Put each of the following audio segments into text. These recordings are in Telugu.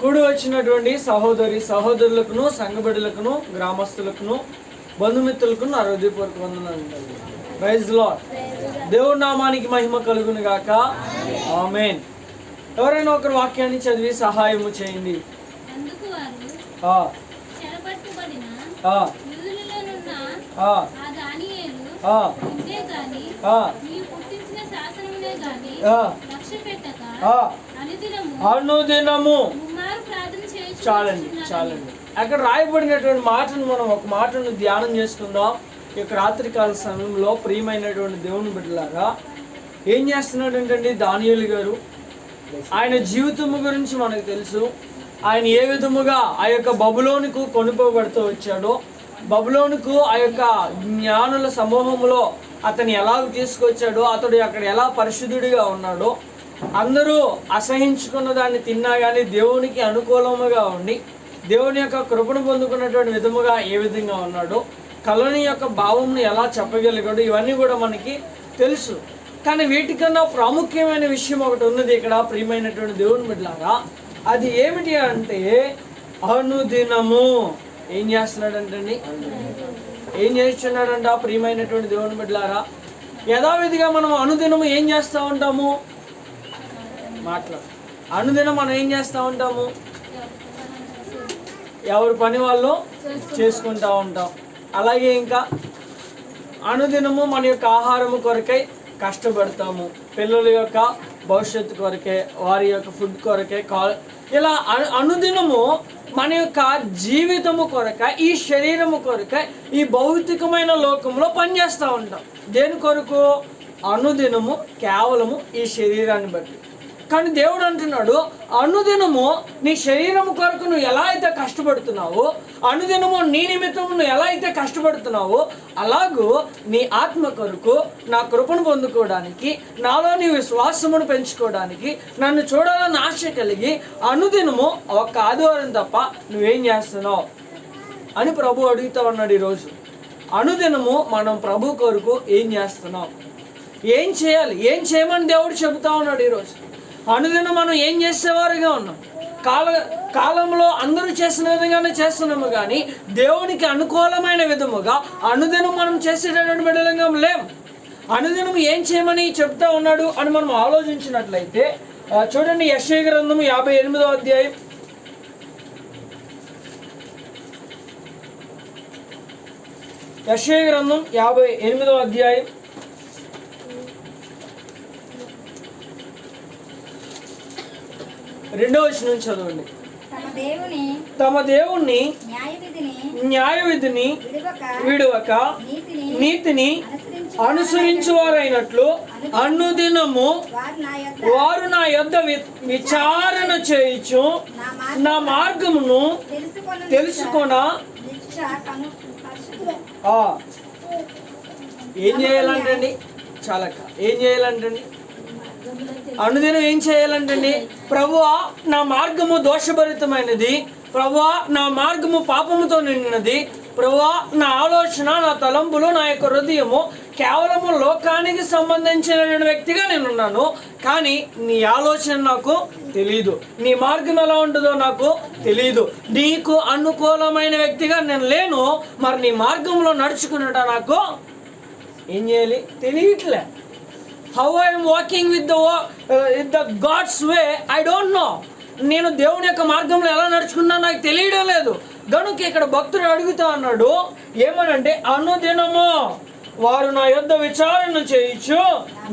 కూడి వచ్చినటువంటి సహోదరులకును సంఘబిడ్డలకును గ్రామస్తులకును బంధుమిత్రులకు నా హృదయపూర్వక వందనాలు. Praise lord. దేవుడి నామానికి మహిమ కలుగును గాక. ఆమేన్. ఎవరైనా ఒకరు వాక్యాన్ని చదివి సహాయము చేయండి. అనుదినము చాలండి. అక్కడ రాయబడినటువంటి మాటను మనం ఒక మాటను ధ్యానం చేసుకుందాం. ఈ యొక్క రాత్రికాల సమయంలో ప్రియమైనటువంటి దేవుని బిడ్డలారా, ఏం చేస్తున్నాడు ఏంటండి దానియేలు గారు? ఆయన జీవితము గురించి మనకు తెలుసు. ఆయన ఏ విధముగా ఆ యొక్క బబులోనుకు కొనుక్కోబడుతూ వచ్చాడో, బబులోనుకు ఆ యొక్క జ్ఞానుల సమూహంలో అతను ఎలా తీసుకొచ్చాడో, అతడు అక్కడ ఎలా పరిశుద్ధుడిగా ఉన్నాడో, అందరూ అసహించుకున్న దాన్ని తిన్నా కానీ దేవునికి అనుకూలముగా ఉండి దేవుని యొక్క కృపను పొందుకున్నటువంటి విధముగా ఏ విధంగా ఉన్నాడో, కళని యొక్క భావంను ఎలా చెప్పగలిగాడు, ఇవన్నీ కూడా మనకి తెలుసు. కానీ వీటికన్నా ప్రాముఖ్యమైన విషయం ఒకటి ఉన్నది ఇక్కడ ప్రియమైనటువంటి దేవుని బిడ్డలారా. అది ఏమిటి అంటే అనుదినము ఏం చేస్తున్నాడంటండి? ఏం చేస్తున్నాడంట ప్రియమైనటువంటి దేవుని బిడ్డలారా? యథావిధిగా మనం అనుదినము ఏం చేస్తూ ఉంటాము? అనుదినం మనం ఏం చేస్తూ ఉంటాము? ఎవరి పని వాళ్ళు చేసుకుంటూ ఉంటాం. అలాగే ఇంకా అనుదినము మన యొక్క ఆహారము కొరకై కష్టపడతాము. పిల్లల యొక్క భవిష్యత్తు కొరకే, వారి యొక్క ఫుడ్ కొరకే, ఇలా అనుదినము మన యొక్క జీవితము కొరక, ఈ శరీరము కొరక, ఈ భౌతికమైన లోకంలో పనిచేస్తూ ఉంటాం. దేని కొరకు? అనుదినము కేవలము ఈ శరీరాన్ని బట్టి. కానీ దేవుడు అంటున్నాడు, అనుదినము నీ శరీరము కొరకు నువ్వు ఎలా అయితే కష్టపడుతున్నావో, అనుదినము నీ నిమిత్తము నువ్వు ఎలా అయితే కష్టపడుతున్నావో, అలాగూ నీ ఆత్మ కొరకు నా కృపను పొందుకోవడానికి, నాలో నీ విశ్వాసమును పెంచుకోవడానికి, నన్ను చూడాలని ఆశ కలిగి అనుదినము ఒక్క ఆదివారం తప్ప నువ్వేం చేస్తున్నావు అని ప్రభు అడుగుతా ఉన్నాడు ఈరోజు. అనుదినము మనం ప్రభు కొరకు ఏం చేస్తున్నాం, ఏం చేయాలి, ఏం చేయమని దేవుడు చెబుతా ఉన్నాడు ఈరోజు. అనుదినం మనం ఏం చేసేవారుగా ఉన్నాం? కాలంలో అందరూ చేసిన విధంగానే చేస్తున్నాము, కానీ దేవునికి అనుకూలమైన విధముగా అనుదినం మనం చేసేటటువంటి బిడ్డలంగా లేము. అనుదినం ఏం చేయమని చెప్తా ఉన్నాడు అని మనం ఆలోచించినట్లయితే చూడండి, యెషయా గ్రంథం 58వ అధ్యాయం. యెషయా గ్రంథం 58వ అధ్యాయం 2వ వచనం చదవండి. తమ దేవుణ్ణి న్యాయ విధిని విడువక నీతిని అనుసరించువారైనట్లు అనుదినము వారు నా యొద్ద విచారణ చేయుచు నా మార్గమును తెలుసుకొన. ఏం చేయాలంటండి? చాలక ఏం చేయాలంటండి? అనుదినం ఏం చేయాలంటండి? ప్రభువా నా మార్గము దోషభరితమైనది, ప్రభువా నా మార్గము పాపముతో నిండినది, ప్రభువా నా ఆలోచన, నా తలంపులు, నా యొక్క హృదయము కేవలము లోకానికి సంబంధించిన వ్యక్తిగా నేనున్నాను. కానీ నీ ఆలోచన నాకు తెలీదు, నీ మార్గం ఎలా ఉంటుందో నాకు తెలీదు, నీకు అనుకూలమైన వ్యక్తిగా నేను లేను. మరి నీ మార్గంలో నడుచుకున్నట నాకు ఏం చేయాలి తెలియట్లే. How I am walking with the God's way, I don't know. నేను దేవుని యొక్క మార్గంలో ఎలా నడుచుకున్నా నాకు తెలియడం లేదు. కనుక ఇక్కడ భక్తుడు అడుగుతా అన్నాడు ఏమనంటే, అనుదినము వారు నా యొద్ద విచారణ చేయించు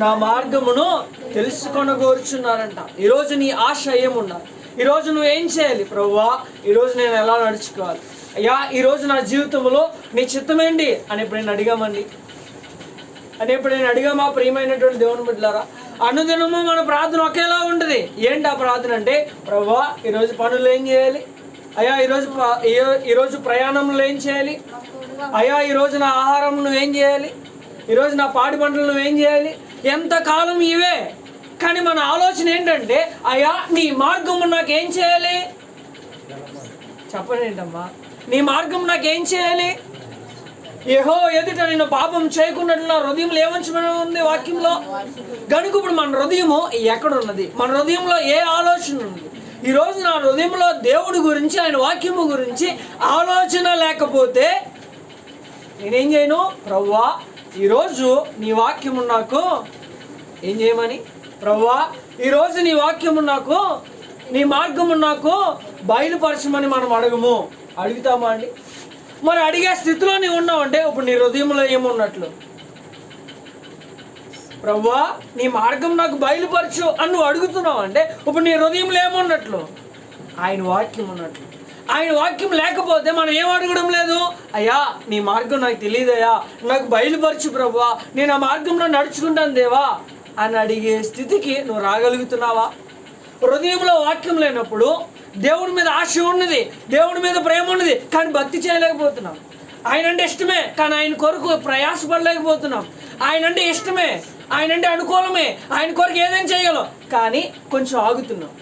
నా మార్గమును తెలుసుకొనగోరుచున్నారంట. ఈరోజు నీ ఆశ ఏమున్నా? ఈరోజు నువ్వు ఏం చేయాలి? ప్రభువా ఈరోజు నేను ఎలా నడుచుకోవాలి? అయ్యా ఈరోజు నా జీవితంలో నీ చిత్తమేంటి అని ఎప్పుడైనా అడిగామండి? అని ఎప్పుడైనా అడిగామా ప్రియమైనటువంటి దేవుని బిడ్డలారా? అనుదినము మన ప్రార్థన ఒకేలా ఉంటుంది. ఏంటి ఆ ప్రార్థన అంటే, ప్రభువా ఈరోజు పనులు ఏం చేయాలి? అయ్యా ఈరోజు ప్రయాణంలో ఏం చేయాలి? అయ్యా ఈరోజు నా ఆహారం నువ్వేం చేయాలి? ఈరోజు నా పాడి పంటలు నువ్వేం చేయాలి? ఎంతకాలం ఇవే. కానీ మన ఆలోచన ఏంటంటే, అయ్యా నీ మార్గము నాకేం చేయాలి? చెప్పండి ఏంటమ్మా, నీ మార్గం నాకేం చేయాలి? యెహోవా ఎదుట నేను పాపం చేయకున్నట్లు నా హృదయంలో ఏమంచమని ఉంది వాక్యంలో. గనుక ఇప్పుడు మన హృదయము ఎక్కడ ఉన్నది? మన హృదయంలో ఏ ఆలోచన ఉంది? ఈరోజు నా హృదయంలో దేవుడి గురించి, ఆయన వాక్యము గురించి ఆలోచన లేకపోతే నేనేం చేయను? ప్రభువా ఈరోజు నీ వాక్యము నాకు ఏం చేయమని? ప్రభువా ఈరోజు నీ వాక్యము నాకు, నీ మార్గము నాకు బయలుపరచమని మనం అడుగుతామా అండి? మరి అడిగే స్థితిలో నీవు ఉన్నావంటే ఇప్పుడు నీ హృదయంలో ఏమున్నట్లు? ప్రభువా నీ మార్గం నాకు బయలుపరచు అని నువ్వు అడుగుతున్నావు అంటే ఇప్పుడు నీ హృదయంలో ఏమున్నట్లు? ఆయన వాక్యం ఉన్నట్లు. ఆయన వాక్యం లేకపోతే మనం ఏం అడగడం లేదు. అయ్యా నీ మార్గం నాకు తెలియదయ్యా, నాకు బయలుపరచు ప్రభువా, నేను ఆ మార్గంలో నడుచుకుంటాను దేవా అని అడిగే స్థితికి నువ్వు రాగలుగుతున్నావా? హృదయంలో వాక్యం లేనప్పుడు దేవుడి మీద ఆశ ఉన్నది, దేవుడి మీద ప్రేమ ఉన్నది, కానీ భక్తి చేయలేకపోతున్నాం. ఆయన అంటే ఇష్టమే కానీ ఆయన కొరకు ప్రయాసపడలేకపోతున్నాం. ఆయన అంటే ఇష్టమే, ఆయన అంటే అనుకూలమే, ఆయన కొరకు ఏదైనా చేయగలం, కానీ కొంచెం ఆగుతున్నాం,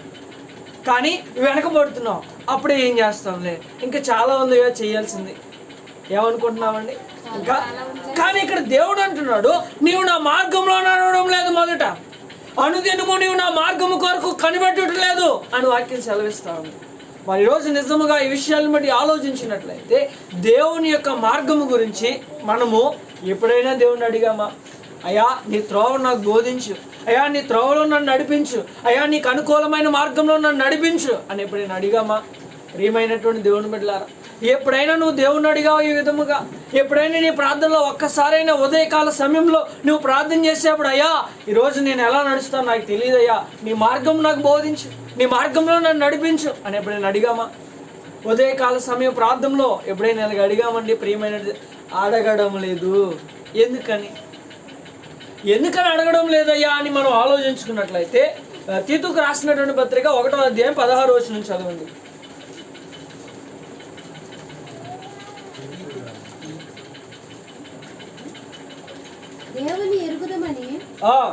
కానీ వెనకబడుతున్నాం. అప్పుడే ఏం చేస్తాంలే, ఇంకా చాలా ఉందిగా చేయాల్సింది ఏమనుకుంటున్నామండి ఇంకా. కానీ ఇక్కడ దేవుడు అంటున్నాడు, నీవు నా మార్గంలో నడవడం లేదు, మొదట అనుదినము నీవు నా మార్గము కొరకు కనిపెట్టడం లేదు అని వాక్యం సెలవిస్తా ఉంది. మరి ఈరోజు నిజముగా ఈ విషయాలను బట్టి ఆలోచించినట్లయితే దేవుని యొక్క మార్గము గురించి మనము ఎప్పుడైనా దేవుని అడిగామా? అయ్యా నీ త్రోవ నాకు బోధించు, అయ్యా నీ త్రోవలో నన్ను నడిపించు, అయ్యా నీకు అనుకూలమైన మార్గంలో నన్ను నడిపించు అని ఎప్పుడైనా అడిగామా? ప్రియమైనటువంటి దేవుని బిడ్డలారా, ఎప్పుడైనా నువ్వు దేవుని అడిగావు ఈ విధముగా? ఎప్పుడైనా నీ ప్రార్థనలో ఒక్కసారైనా ఉదయకాల సమయంలో నువ్వు ప్రార్థన చేసేప్పుడు అయ్యా ఈరోజు నేను ఎలా నడుస్తాను నాకు తెలియదయ్యా, నీ మార్గం నాకు బోధించు, నీ మార్గంలో నన్ను నడిపించు అని ఎప్పుడైనా అడిగామా? ఉదయకాల సమయం ప్రార్థనలో ఎప్పుడైనా ఇలాగ అడిగామండి? ప్రియమైన అడగడం లేదు. ఎందుకని అడగడం లేదయ్యా అని మనం ఆలోచించుకున్నట్లయితే తీతుకు రాసినటువంటి పత్రిక 1వ అధ్యాయం 16వ వచనం చదవండి. దేవుని ఎరుగుదమని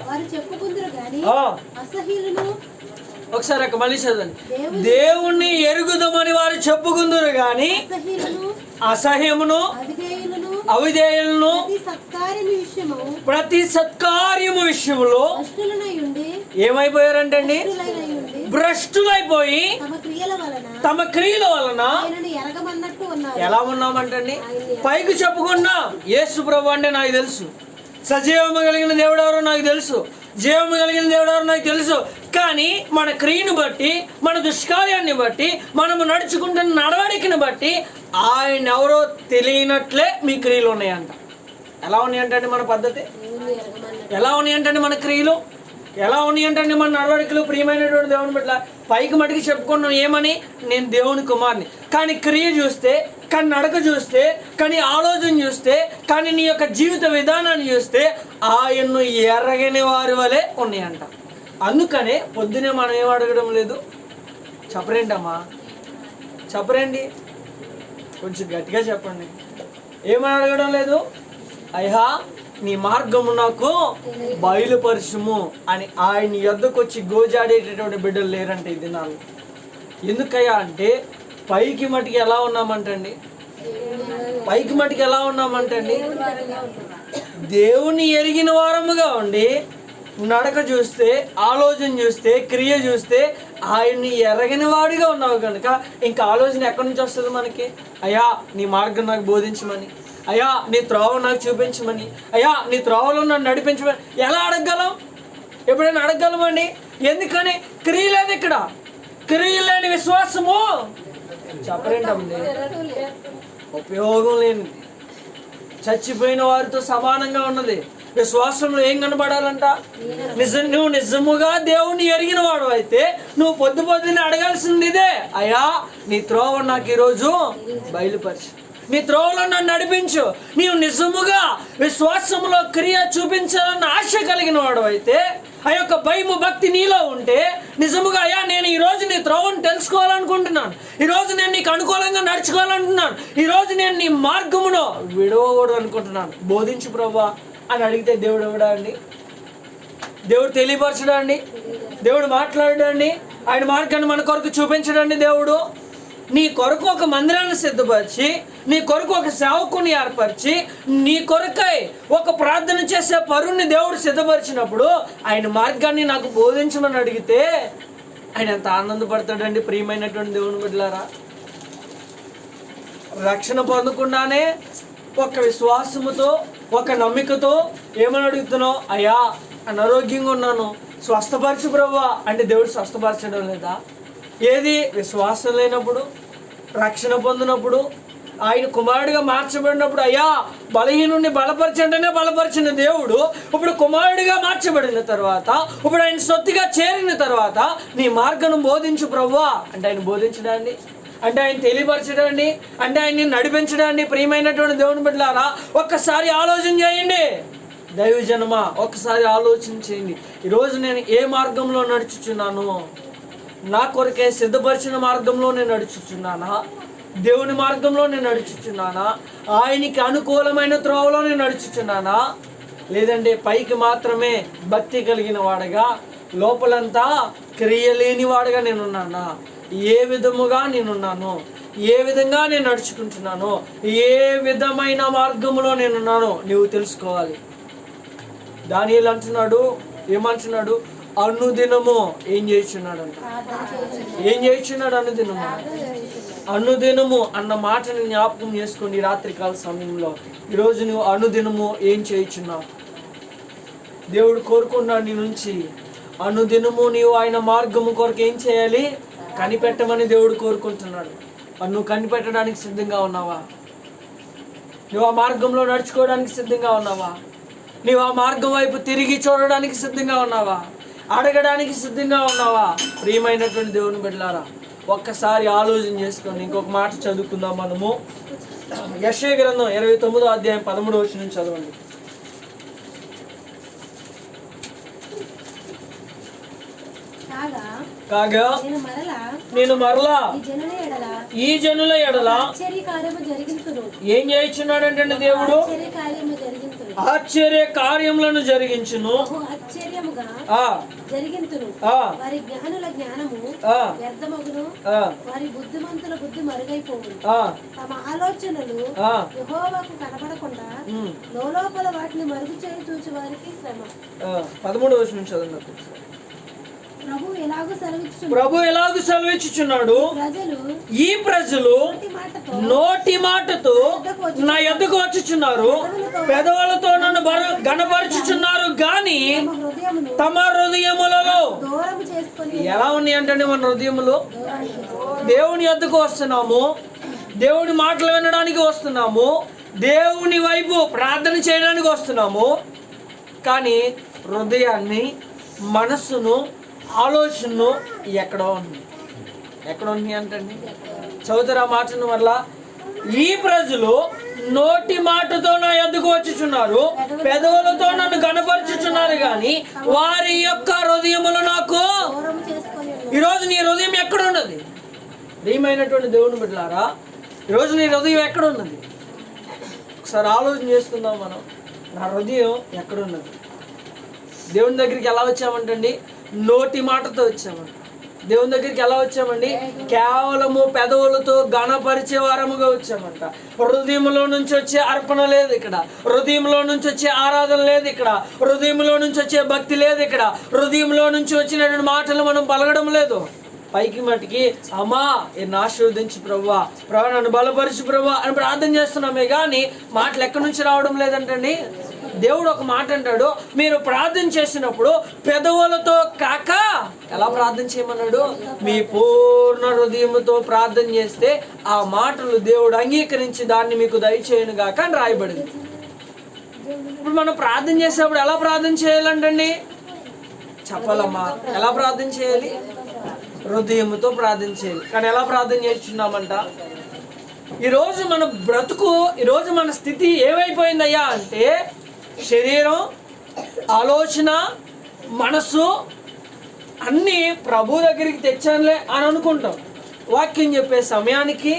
వారు చెప్పుకుందరు గాని అసహ్యులను, ఒకసారి అక్క మళ్ళీ చదవండి. దేవుణ్ణి ఎరుగుదమని వారు చెప్పుకుందరు గాని అసహ్యమును అవిధేయులను ప్రతి సత్కార్యము విషయములో ఏమైపోయారంటండి? భ్రష్టులైపోయి తమ క్రియల వలన ఎలా ఉన్నామంటండి? పైకి చెప్పుకున్నా యేసు ప్రభువు అంటే నాకు తెలుసు, సజీవము కలిగిన దేవుడు ఎవరో నాకు తెలుసు, జీవము కలిగిన దేవుడు ఎవరో నాకు తెలుసు, కానీ మన క్రియను బట్టి, మన దుష్కార్యాన్ని బట్టి, మనము నడుచుకుంటున్న నడవడికను బట్టి ఆయన ఎవరో తెలియనట్లే మీ క్రియలు ఉన్నాయంట. ఎలా ఉన్నాయంటే మన పద్ధతి, ఎలా ఉన్నాయంటే మన క్రియలు, ఎలా ఉన్నాయంటే మన నడవడికలు. ప్రియమైనటువంటి దేవుని బిడ్డ, పైకి మటుకు చెప్పుకున్నాం ఏమని? నేను దేవుని కుమార్ని, కానీ క్రియ చూస్తే, కానీ నడక చూస్తే, కానీ ఆలోచన చూస్తే, కానీ నీ యొక్క జీవిత విధానాన్ని చూస్తే ఆయన్ను ఎరగని వారి వలె ఉన్నాయంట. అందుకనే పొద్దునే మనం ఏం అడగడం లేదు? చెప్పరేంటమ్మా, చెప్పరండి, కొంచెం గట్టిగా చెప్పండి. ఏమని అడగడం లేదు? అయ్యా నీ మార్గము నాకు బయలుపరచుము అని ఆయన యొద్దకు వచ్చి గోజాడేటటువంటి బిడ్డలు లేరంటే ఈ దినాలు. ఎందుకయ్యా అంటే పైకి మటుకు ఎలా ఉన్నామంటండి? పైకి మటుకు ఎలా ఉన్నామంటండి? దేవుని ఎరిగిన వారముగా ఉండి నడక చూస్తే, ఆలోచన చూస్తే, క్రియ చూస్తే ఆయన్ని ఎరగని వాడిగా ఉన్నావు కనుక ఇంకా ఆలోచన ఎక్కడి నుంచి వస్తుంది మనకి? అయ్యా నీ మార్గం నాకు బోధించమని, అయ్యా నీ త్రోవ నాకు చూపించమని, అయ్యా నీ త్రోవలో నన్ను నడిపించమని ఎలా అడగగలం? ఎప్పుడైనా అడగగలమండి? ఎందుకని? క్రియ లేదు ఇక్కడ. క్రియ లేని విశ్వాసము చెప్పరేంటండి, ఉపయోగం లేనిది, చచ్చిపోయిన వారితో సమానంగా ఉన్నది. విశ్వాసంలో ఏం కనబడాలంట? నువ్వు నిజముగా దేవుణ్ణి ఎరిగిన వాడు అయితే నువ్వు పొద్దున అడగాల్సింది ఇదే, అయ్యా నీ త్రోవ నాకు ఈరోజు బయలుపరచు, నీ త్రోవలో నన్ను నడిపించు. నీవు నిజముగా విశ్వాసంలో క్రియ చూపించాలన్న ఆశ కలిగిన వాడు అయితే, ఆ యొక్క భయము భక్తి నీలో ఉంటే నిజముగా అయ్యా నేను ఈరోజు నీ త్రోవను తెలుసుకోవాలనుకుంటున్నాను, ఈరోజు నేను నీకు అనుకూలంగా నడుచుకోవాలనుకుంటున్నాను, ఈరోజు నేను నీ మార్గమును విడవకూడదు అనుకుంటున్నాను, బోధించు ప్రభువా అని అడిగితే దేవుడు ఎవడా అండి? దేవుడు తెలియపరచడా అండి? దేవుడు మాట్లాడడండి? ఆయన మార్గాన్ని మన కొరకు చూపించడండి? దేవుడు నీ కొరకు ఒక మందిరాన్ని సిద్ధపరిచి, నీ కొరకు ఒక సేవకుని ఏర్పరిచి, నీ కొరకై ఒక ప్రార్థన చేసే పరుణ్ణి దేవుడు సిద్ధపరిచినప్పుడు ఆయన మార్గాన్ని నాకు బోధించమని అడిగితే ఆయన ఎంత ఆనందపడతాడండి ప్రియమైనటువంటి దేవుని బిడ్డలారా. రక్షణ పొందకుండానే ఒక విశ్వాసముతో ఒక నమ్మికతో ఏమని అడుగుతున్నావు, అయ్యా అనారోగ్యంగా ఉన్నాను స్వస్థపరచు ప్రభువా అంటే దేవుడు స్వస్థపరచడం లేదా? ఏది విశ్వాసం లేనప్పుడు, రక్షణ పొందినప్పుడు, ఆయన కుమారుడిగా మార్చబడినప్పుడు అయ్యా బలహీనుడిని బలపరచంటేనే బలపరిచిన దేవుడు ఇప్పుడు కుమారుడిగా మార్చబడిన తర్వాత, ఇప్పుడు ఆయన సొత్తుగా చేరిన తర్వాత నీ మార్గం బోధించు ప్రభువా అంటే ఆయన బోధించడాన్ని, అంటే ఆయన తెలియపరచడాన్ని, అంటే ఆయన్ని నడిపించడాన్ని. ప్రియమైనటువంటి దేవుని బిడ్డలారా, ఒక్కసారి ఆలోచన చేయండి. దైవజనమా ఒక్కసారి ఆలోచన చేయండి. ఈరోజు నేను ఏ మార్గంలో నడుచుచున్నాను? నా కొరకే సిద్ధపరిచిన మార్గంలో నేను నడుచుచున్నానా? దేవుని మార్గంలో నేను నడుచుచున్నానా? ఆయనకి అనుకూలమైన త్రోవలో నేను నడుచుచున్నానా? లేదంటే పైకి మాత్రమే భక్తి కలిగిన వాడగా లోపలంతా క్రియలేని వాడుగా నేనున్నానా? ఏ విధముగా నేనున్నాను? ఏ విధంగా నేను నడుచుకుంటున్నాను? ఏ విధమైన మార్గంలో నేనున్నానో నీవు తెలుసుకోవాలి. దానియేలు అంటున్నాడు, ఏమంటున్నాడు? అనుదినము ఏం చేస్తున్నాడంట? ఏం చేస్తున్నాడు? అనుదినము అన్న మాటని జ్ఞాపకం చేసుకోండి. రాత్రికాల సమయంలో ఈరోజు నువ్వు అనుదినము ఏం చేయుచున్నావు? దేవుడు కోరుకున్నాడు నీ నుంచి అనుదినము నీవు ఆయన మార్గము కొరకు ఏం చేయాలి? కనిపెట్టమని దేవుడు కోరుకుంటున్నాడు. నువ్వు కనిపెట్టడానికి సిద్ధంగా ఉన్నావా? నువ్వు ఆ మార్గంలో నడుచుకోవడానికి సిద్ధంగా ఉన్నావా? నీవు ఆ మార్గం వైపు తిరిగి చూడడానికి సిద్ధంగా ఉన్నావా? అడగడానికి సిద్ధంగా ఉన్నావా? ప్రియమైనటువంటి దేవుని బిడ్డలారా, ఒక్కసారి ఆలోచన చేసుకోండి. ఇంకొక మాట చదువుకుందాం మనము. యెషయా గ్రంథం 29వ అధ్యాయం 13వ వచనం నుంచి చదవండి. కాగా నేను మరలా ఈ జనుల ఎడల ఏం చేయించున్నాడంటే దేవుడు ఆశ్చర్య కార్యములను జరిగించును. వారి జ్ఞానుల జ్ఞానము వ్యర్థమగును, వారి బుద్ధిమంతుల బుద్ధి మరుగైపోవును. తమ ఆలోచనలు యెహోవాకు కనబడకుండా లోపల వాటిని మరుగు చేయి చూచి వారికి శ్రమ. 13వ వచనం చదవండి. ప్రభు ఎలాగూ సెలవిచ్చుచున్నాడు, ఈ ప్రజలు నోటి మాటతో నా యొద్దకు వచ్చుచున్నారు, పెదవులతో నన్ను గణపరుచుచున్నారు గాని తమ హృదయములలో ఎలా ఉన్నాయి అంటే మన హృదయములు దేవుని యొద్దకు వస్తున్నాము, దేవుని మాటలు వినడానికి వస్తున్నాము, దేవుని వైపు ప్రార్థన చేయడానికి వస్తున్నాము, కానీ హృదయాన్ని మనస్సును ఆలోచనను ఎక్కడో ఉంది. ఎక్కడ ఉంది అంటే చదువుతారు ఆ మాటను వల్ల. ఈ ప్రజలు నోటి మాటతో నా యొద్దకు వచ్చుచున్నారు, పెదవులతో నన్ను గణపరుచుచున్నారు కానీ వారి యొక్క హృదయములు నాకు. ఈరోజు నీ హృదయం ఎక్కడ ఉన్నది? ప్రియమైనటువంటి దేవుని బిడ్డలారా, ఈరోజు నీ హృదయం ఎక్కడ ఉన్నది? ఒకసారి ఆలోచన చేసుకుందాం మనం. నా హృదయం ఎక్కడున్నది? దేవుని దగ్గరికి ఎలా వచ్చామంటండి? నోటి మాటతో వచ్చామండి. దేవుని దగ్గరికి ఎలా వచ్చామండి? కేవలము పెదవులతో గణపరిచే వారముగా వచ్చామంట. హృదయంలో నుంచి వచ్చే అర్పణ లేదు ఇక్కడ, హృదయంలో నుంచి వచ్చే ఆరాధన లేదు ఇక్కడ, హృదయంలో నుంచి వచ్చే భక్తి లేదు ఇక్కడ, హృదయంలో నుంచి వచ్చినటువంటి మాటలు మనం పలకడం లేదు. పైకి మటుకి అమ్మా ఎన్ని ఆశీర్వదించు ప్రభువా, ప్రభు నన్ను బలపరచు ప్రభువా అని ప్రార్థన చేస్తున్నామే కానీ మాటలు ఎక్కడి నుంచి రావడం లేదంటండి. దేవుడు ఒక మాట అంటాడు, మీరు ప్రార్థన చేసినప్పుడు పెదవులతో కాక ఎలా ప్రార్థన చేయమన్నాడు? మీ పూర్ణ హృదయంతో ప్రార్థన చేస్తే ఆ మాటలు దేవుడు అంగీకరించి దాన్ని మీకు దయచేయను గాక అని రాయబడింది. ఇప్పుడు మనం ప్రార్థన చేసేప్పుడు ఎలా ప్రార్థన చేయాలంటండి? చెప్పాలమ్మా, ఎలా ప్రార్థన చేయాలి? హృదయంతో ప్రార్థన చేయాలి. కానీ ఎలా ప్రార్థన చేస్తున్నామంట? ఈరోజు మన బ్రతుకు, ఈరోజు మన స్థితి ఏమైపోయిందయ్యా అంటే శరీరం, ఆలోచన, మనస్సు అన్నీ ప్రభు దగ్గరికి తెచ్చానులే అని అనుకుంటాం. వాక్యం చెప్పే సమయానికి,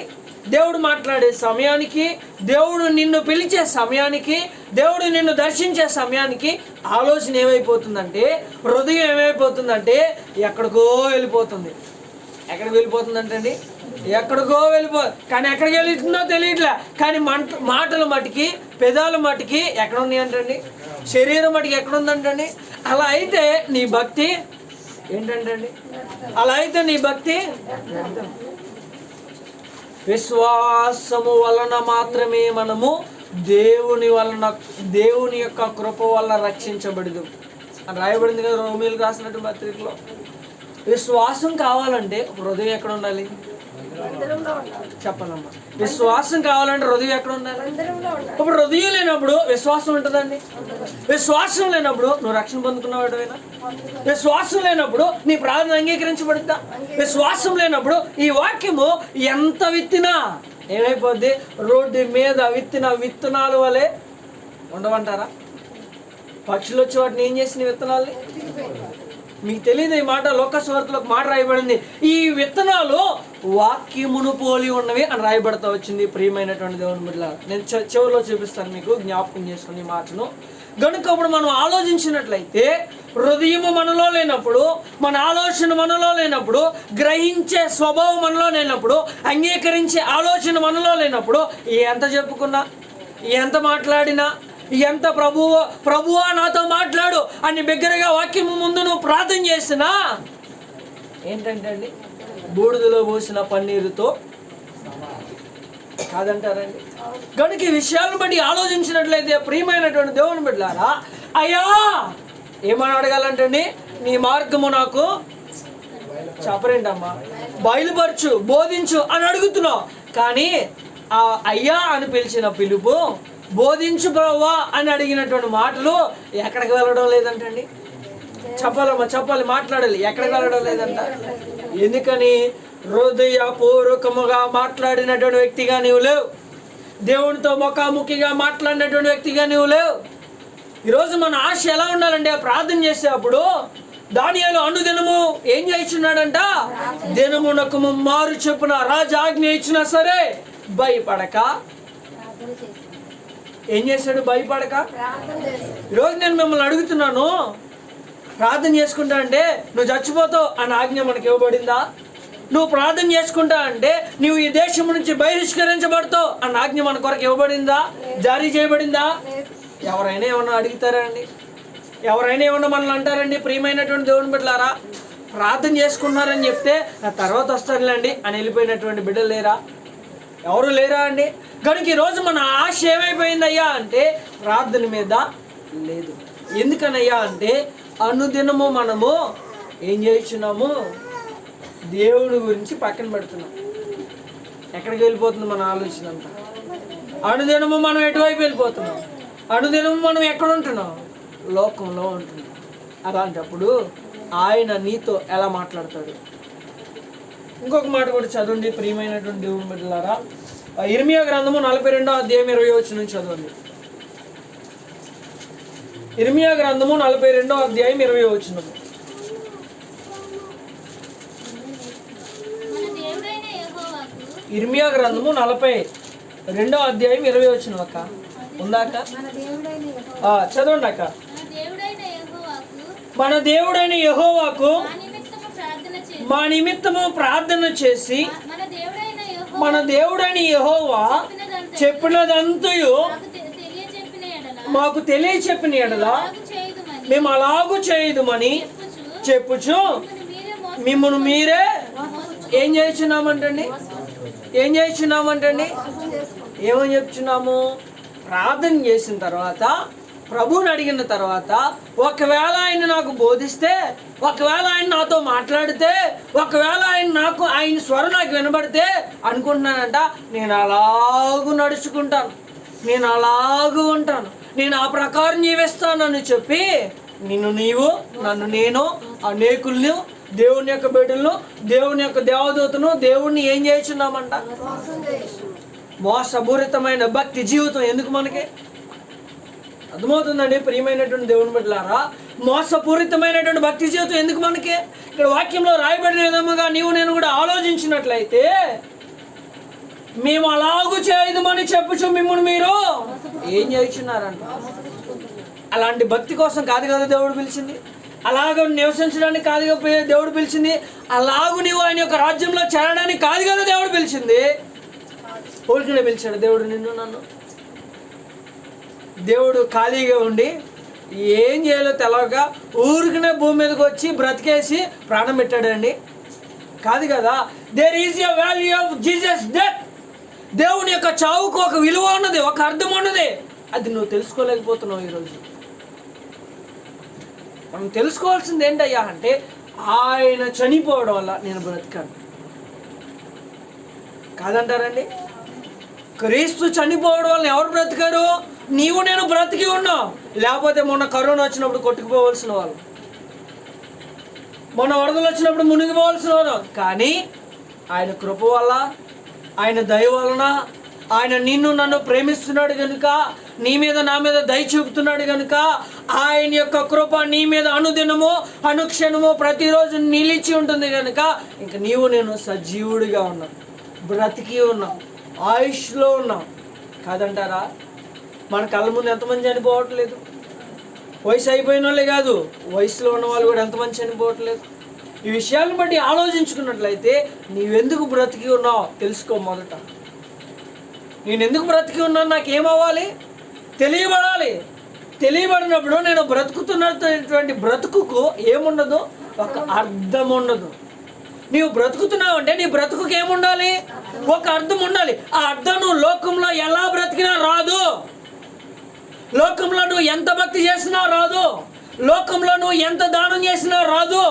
దేవుడు మాట్లాడే సమయానికి, దేవుడు నిన్ను పిలిచే సమయానికి, దేవుడు నిన్ను దర్శించే సమయానికి ఆలోచన ఏమైపోతుందంటే, హృదయం ఏమైపోతుందంటే ఎక్కడికో వెళ్ళిపోతుంది. ఎక్కడికి వెళ్ళిపోతుందంటే అండి ఎక్కడికో కానీ ఎక్కడికి వెళ్తుందో తెలియట్లే. కానీ మాటల మటుకి, పెదాల మటుకి ఎక్కడ ఉన్నాయి అంటండి, శరీరం మటుకి ఎక్కడ ఉందంటండి. అలా అయితే నీ భక్తి ఏంటంటే అండి, అలా అయితే నీ భక్తి వ్యర్థం. విశ్వాసము వలన మాత్రమే మనము దేవుని యొక్క కృప వల్ల రక్షించబడదు అని రాయబడింది కదా రోమీయులకు రాసినట్టు పత్రికలో. విశ్వాసం కావాలంటే హృదయం ఎక్కడ ఉండాలి చెప్పాలమ్మా? విశ్వాసం కావాలంటే హృదయం ఎక్కడ ఉండాలి? ఇప్పుడు హృదయం లేనప్పుడు విశ్వాసం ఉంటుందండి? విశ్వాసం లేనప్పుడు నువ్వు రక్షణ పొందుకున్నావేనా? విశ్వాసం లేనప్పుడు నీ ప్రార్థన అంగీకరించబడుద్దా? విశ్వాసం లేనప్పుడు ఈ వాక్యము ఎంత విత్తినా ఏమైపోద్ది? రోడ్డు మీద విత్తిన విత్తనాల వలె ఉండవంటారా? పక్షులు వచ్చి వాటిని ఏం చేసిన విత్తనాలని? మీకు తెలియదు ఈ మాట. లోకస్వార్తలో ఒక మాట రాయబడింది, ఈ విత్తనాలు వాక్యమును పోలి ఉన్నవి అని రాయబడతా వచ్చింది. ప్రియమైనటువంటి దేవుని బిడ్డలారా, నేను చివరిలో చూపిస్తాను మీకు, జ్ఞాపకం చేసుకుని ఈ మాటను. కనుక ఇప్పుడు మనం ఆలోచించినట్లయితే హృదయము మనలో లేనప్పుడు, మన ఆలోచన మనలో లేనప్పుడు, గ్రహించే స్వభావం మనలో లేనప్పుడు, అంగీకరించే ఆలోచన మనలో లేనప్పుడు ఎంత చెప్పుకున్నా, ఎంత మాట్లాడినా, ఎంత ప్రభువా నాతో మాట్లాడు అని బిగ్గరగా వాక్యము ముందు నువ్వు ప్రార్థన చేసినా ఏంటంటే అండి, బూడిదలో పోసిన పన్నీరుతో కాదంటారండి. కనుక ఈ విషయాలను బట్టి ఆలోచించినట్లయితే ప్రియమైనటువంటి దేవుని బిడ్డలారా, అయ్యా ఏమని అడగాలంటండి? నీ మార్గము నాకు చెప్పరేంటమ్మా, బయలుపరచు, బోధించు అని అడుగుతున్నావు. కానీ ఆ అయ్యా అని పిలిచిన పిలుపు, బోధించు ప్రభువా అని అడిగినటువంటి మాటలు ఎక్కడికి వెళ్ళడం లేదంటండి. చెప్పాలమ్మా, చెప్పాలి, మాట్లాడాలి. ఎక్కడికి వెళ్ళడం లేదంట. ఎందుకని? హృదయపూర్వకముగా మాట్లాడినటువంటి వ్యక్తిగా నీవు లేవు. దేవునితో ముఖాముఖిగా మాట్లాడినటువంటి వ్యక్తిగా నీవు లేవు. ఈరోజు మన ఆశ ఎలా ఉండాలంటే, ప్రార్థన చేసేటప్పుడు దానియేలు అనుదినము ఏం చేస్తున్నాడంట? దినమునకు మారు చెప్పున రాజు ఆజ్ఞ ఇచ్చినా సరే భయపడక ఏం చేశాడు? భయపడక. ఈరోజు నేను మిమ్మల్ని అడుగుతున్నాను, ప్రార్థన చేసుకుంటా అంటే నువ్వు చచ్చిపోతావు అని ఆజ్ఞ మనకి ఇవ్వబడిందా? నువ్వు ప్రార్థన చేసుకుంటా అంటే నువ్వు ఈ దేశం నుంచి బహిష్కరించబడతావు అన్న ఆజ్ఞ మన కొరకు ఇవ్వబడిందా? జారీ చేయబడిందా? ఎవరైనా ఏమన్నా అడుగుతారా అండి? ఎవరైనా ఏమన్నా మనల్ని అంటారండి? ప్రియమైనటువంటి దేవుని బిడ్డలారా, ప్రార్థన చేసుకుంటున్నారని చెప్తే నా తర్వాత వస్తానులేండి అని వెళ్ళిపోయినటువంటి బిడ్డలు లేరా? ఎవరు లేరా అండి? కనుక ఈరోజు మన ఆశ ఏమైపోయిందయ్యా అంటే ప్రార్థన మీద లేదు. ఎందుకనయ్యా అంటే అనుదినము మనము ఏం చేస్తున్నాము? దేవుడి గురించి పక్కన పెడుతున్నాం. ఎక్కడికి వెళ్ళిపోతుంది మన ఆలోచన అంతా? అనుదినము మనం ఎటువైపు వెళ్ళిపోతున్నాం? అనుదినము మనం ఎక్కడ ఉంటున్నాం? లోకంలో ఉంటున్నాం. అలాంటప్పుడు ఆయన నీతో ఎలా మాట్లాడతాడు? ఇంకొక మాట కూడా చదవండి ప్రియమైనటువంటి దేవుని బిడ్డలారా. ఇర్మియా గ్రంథము 42వ అధ్యాయం 20వ వచనం చదవండి. ఇర్మియా గ్రంథము 42వ అధ్యాయం 20వ వచనం. ఇర్మియా గ్రంథము 42వ అధ్యాయం 20వ వచనం అక్క ఉందాక చదవండి అక్క. మన దేవుడైన యెహోవాకు మా నిమిత్తము ప్రార్థన చేసి మన దేవుడైన యెహోవా చెప్పినదంతయు మాకు తెలియచెప్పిన ఎడల మేము అలాగూ చేయదుమని చెప్పుచు మిమ్మల్ని మీరే ఏం చేస్తున్నామంటండి? ఏం చేస్తున్నామంటండి? ఏమని చెప్తున్నాము? ప్రార్థన చేసిన తర్వాత, ప్రభువుని అడిగిన తర్వాత, ఒకవేళ ఆయన నాకు బోధిస్తే, ఒకవేళ ఆయన నాతో మాట్లాడితే, ఒకవేళ ఆయన స్వరం నాకు వినబడితే అనుకుంటున్నానంట, నేను అలాగూ నడుచుకుంటాను, నేను అలాగూ ఉంటాను, నేను ఆ ప్రకారం జీవిస్తానని చెప్పి నిన్ను నీవు, నన్ను నేను, అనేకుల్ని, దేవుని యొక్క బిడ్డలను, దేవుని యొక్క దేవదూతను, దేవుణ్ణి ఏం చేస్తున్నామంట? మోసపూరితమైన భక్తి జీవితం ఎందుకు మనకి? అర్థమవుతుందండి ప్రియమైనటువంటి దేవుని బిడ్డలారా? మోసపూరితమైనటువంటి భక్తి జీవితం ఎందుకు మనకి? ఇక్కడ వాక్యంలో రాయబడిన విధముగా నీవు నేను కూడా ఆలోచించినట్లయితే, మేము అలాగూ చేయదుమని చెప్పుచు మిమ్మల్ని మీరు ఏం చేస్తున్నారంట? అలాంటి భక్తి కోసం కాదు కదా దేవుడు పిలిచింది. అలాగ నివసించడానికి కాదు కదా దేవుడు పిలిచింది. అలాగూ నీవు ఆయన యొక్క రాజ్యంలో చేరడానికి కాదు కదా దేవుడు పిలిచింది. ఊరికనే పిలిచాడు దేవుడు నిన్ను నన్ను? దేవుడు ఖాళీగా ఉండి ఏం చేయాలో తెలవక ఊరికనే భూమి మీదకి వచ్చి బ్రతికేసి ప్రాణం పెట్టాడండి? కాదు కదా. There is a value of Jesus death. దేవుని యొక్క చావుకు ఒక విలువ ఉన్నది, ఒక అర్థం ఉన్నది. అది నువ్వు తెలుసుకోలేకపోతున్నావు ఈరోజు. మనం తెలుసుకోవాల్సింది ఏంటయ్యా అంటే, ఆయన చనిపోవడం వల్ల నేను బ్రతికాను. కాదంటారండి? క్రీస్తు చనిపోవడం వల్ల ఎవరు బ్రతికారు? నీవు నేను బ్రతికి ఉన్నావు. లేకపోతే మొన్న కరోనా వచ్చినప్పుడు కొట్టుకుపోవలసిన వాళ్ళు, మొన్న వరదలు వచ్చినప్పుడు మునిగిపోవలసిన వాళ్ళు. కానీ ఆయన కృప వల్ల, ఆయన దయ వలన, ఆయన నిన్ను నన్ను ప్రేమిస్తున్నాడు కనుక, నీ మీద నా మీద దయ చూపుతున్నాడు కనుక, ఆయన యొక్క కృప నీ మీద అనుదినము అనుక్షణము ప్రతిరోజు నిలిచి ఉంటుంది కనుక ఇంక నీవు నేను సజీవుడిగా ఉన్నాం, బ్రతికి ఉన్నాం, ఆయుష్లో ఉన్నాం. కాదంటారా? మన కళ్ళ ముందు ఎంతమంది చనిపోవట్లేదు? వయసు అయిపోయిన వాళ్ళే కాదు, వయసులో ఉన్న వాళ్ళు కూడా ఎంతమంది చనిపోవట్లేదు. ఈ విషయాలను బట్టి ఆలోచించుకున్నట్లయితే నీవెందుకు బ్రతికి ఉన్నావు తెలుసుకో. మొదట నేను ఎందుకు బ్రతికి ఉన్నాను, నాకేమవ్వాలి తెలియబడాలి. తెలియబడినప్పుడు నేను బ్రతుకుతున్నటువంటి బ్రతుకుకు ఏముండదు, ఒక అర్థం ఉండదు. నీవు బ్రతుకుతున్నావు అంటే నీ బ్రతుకుకి ఏముండాలి, ఒక అర్థం ఉండాలి. ఆ అర్థం నువ్వు లోకంలో ఎలా బ్రతికినా రాదు. లోకంలో నువ్వు ఎంత భక్తి చేసినా రాదు. లోకంలో నువ్వు ఎంత దానం చేసినా రాదు.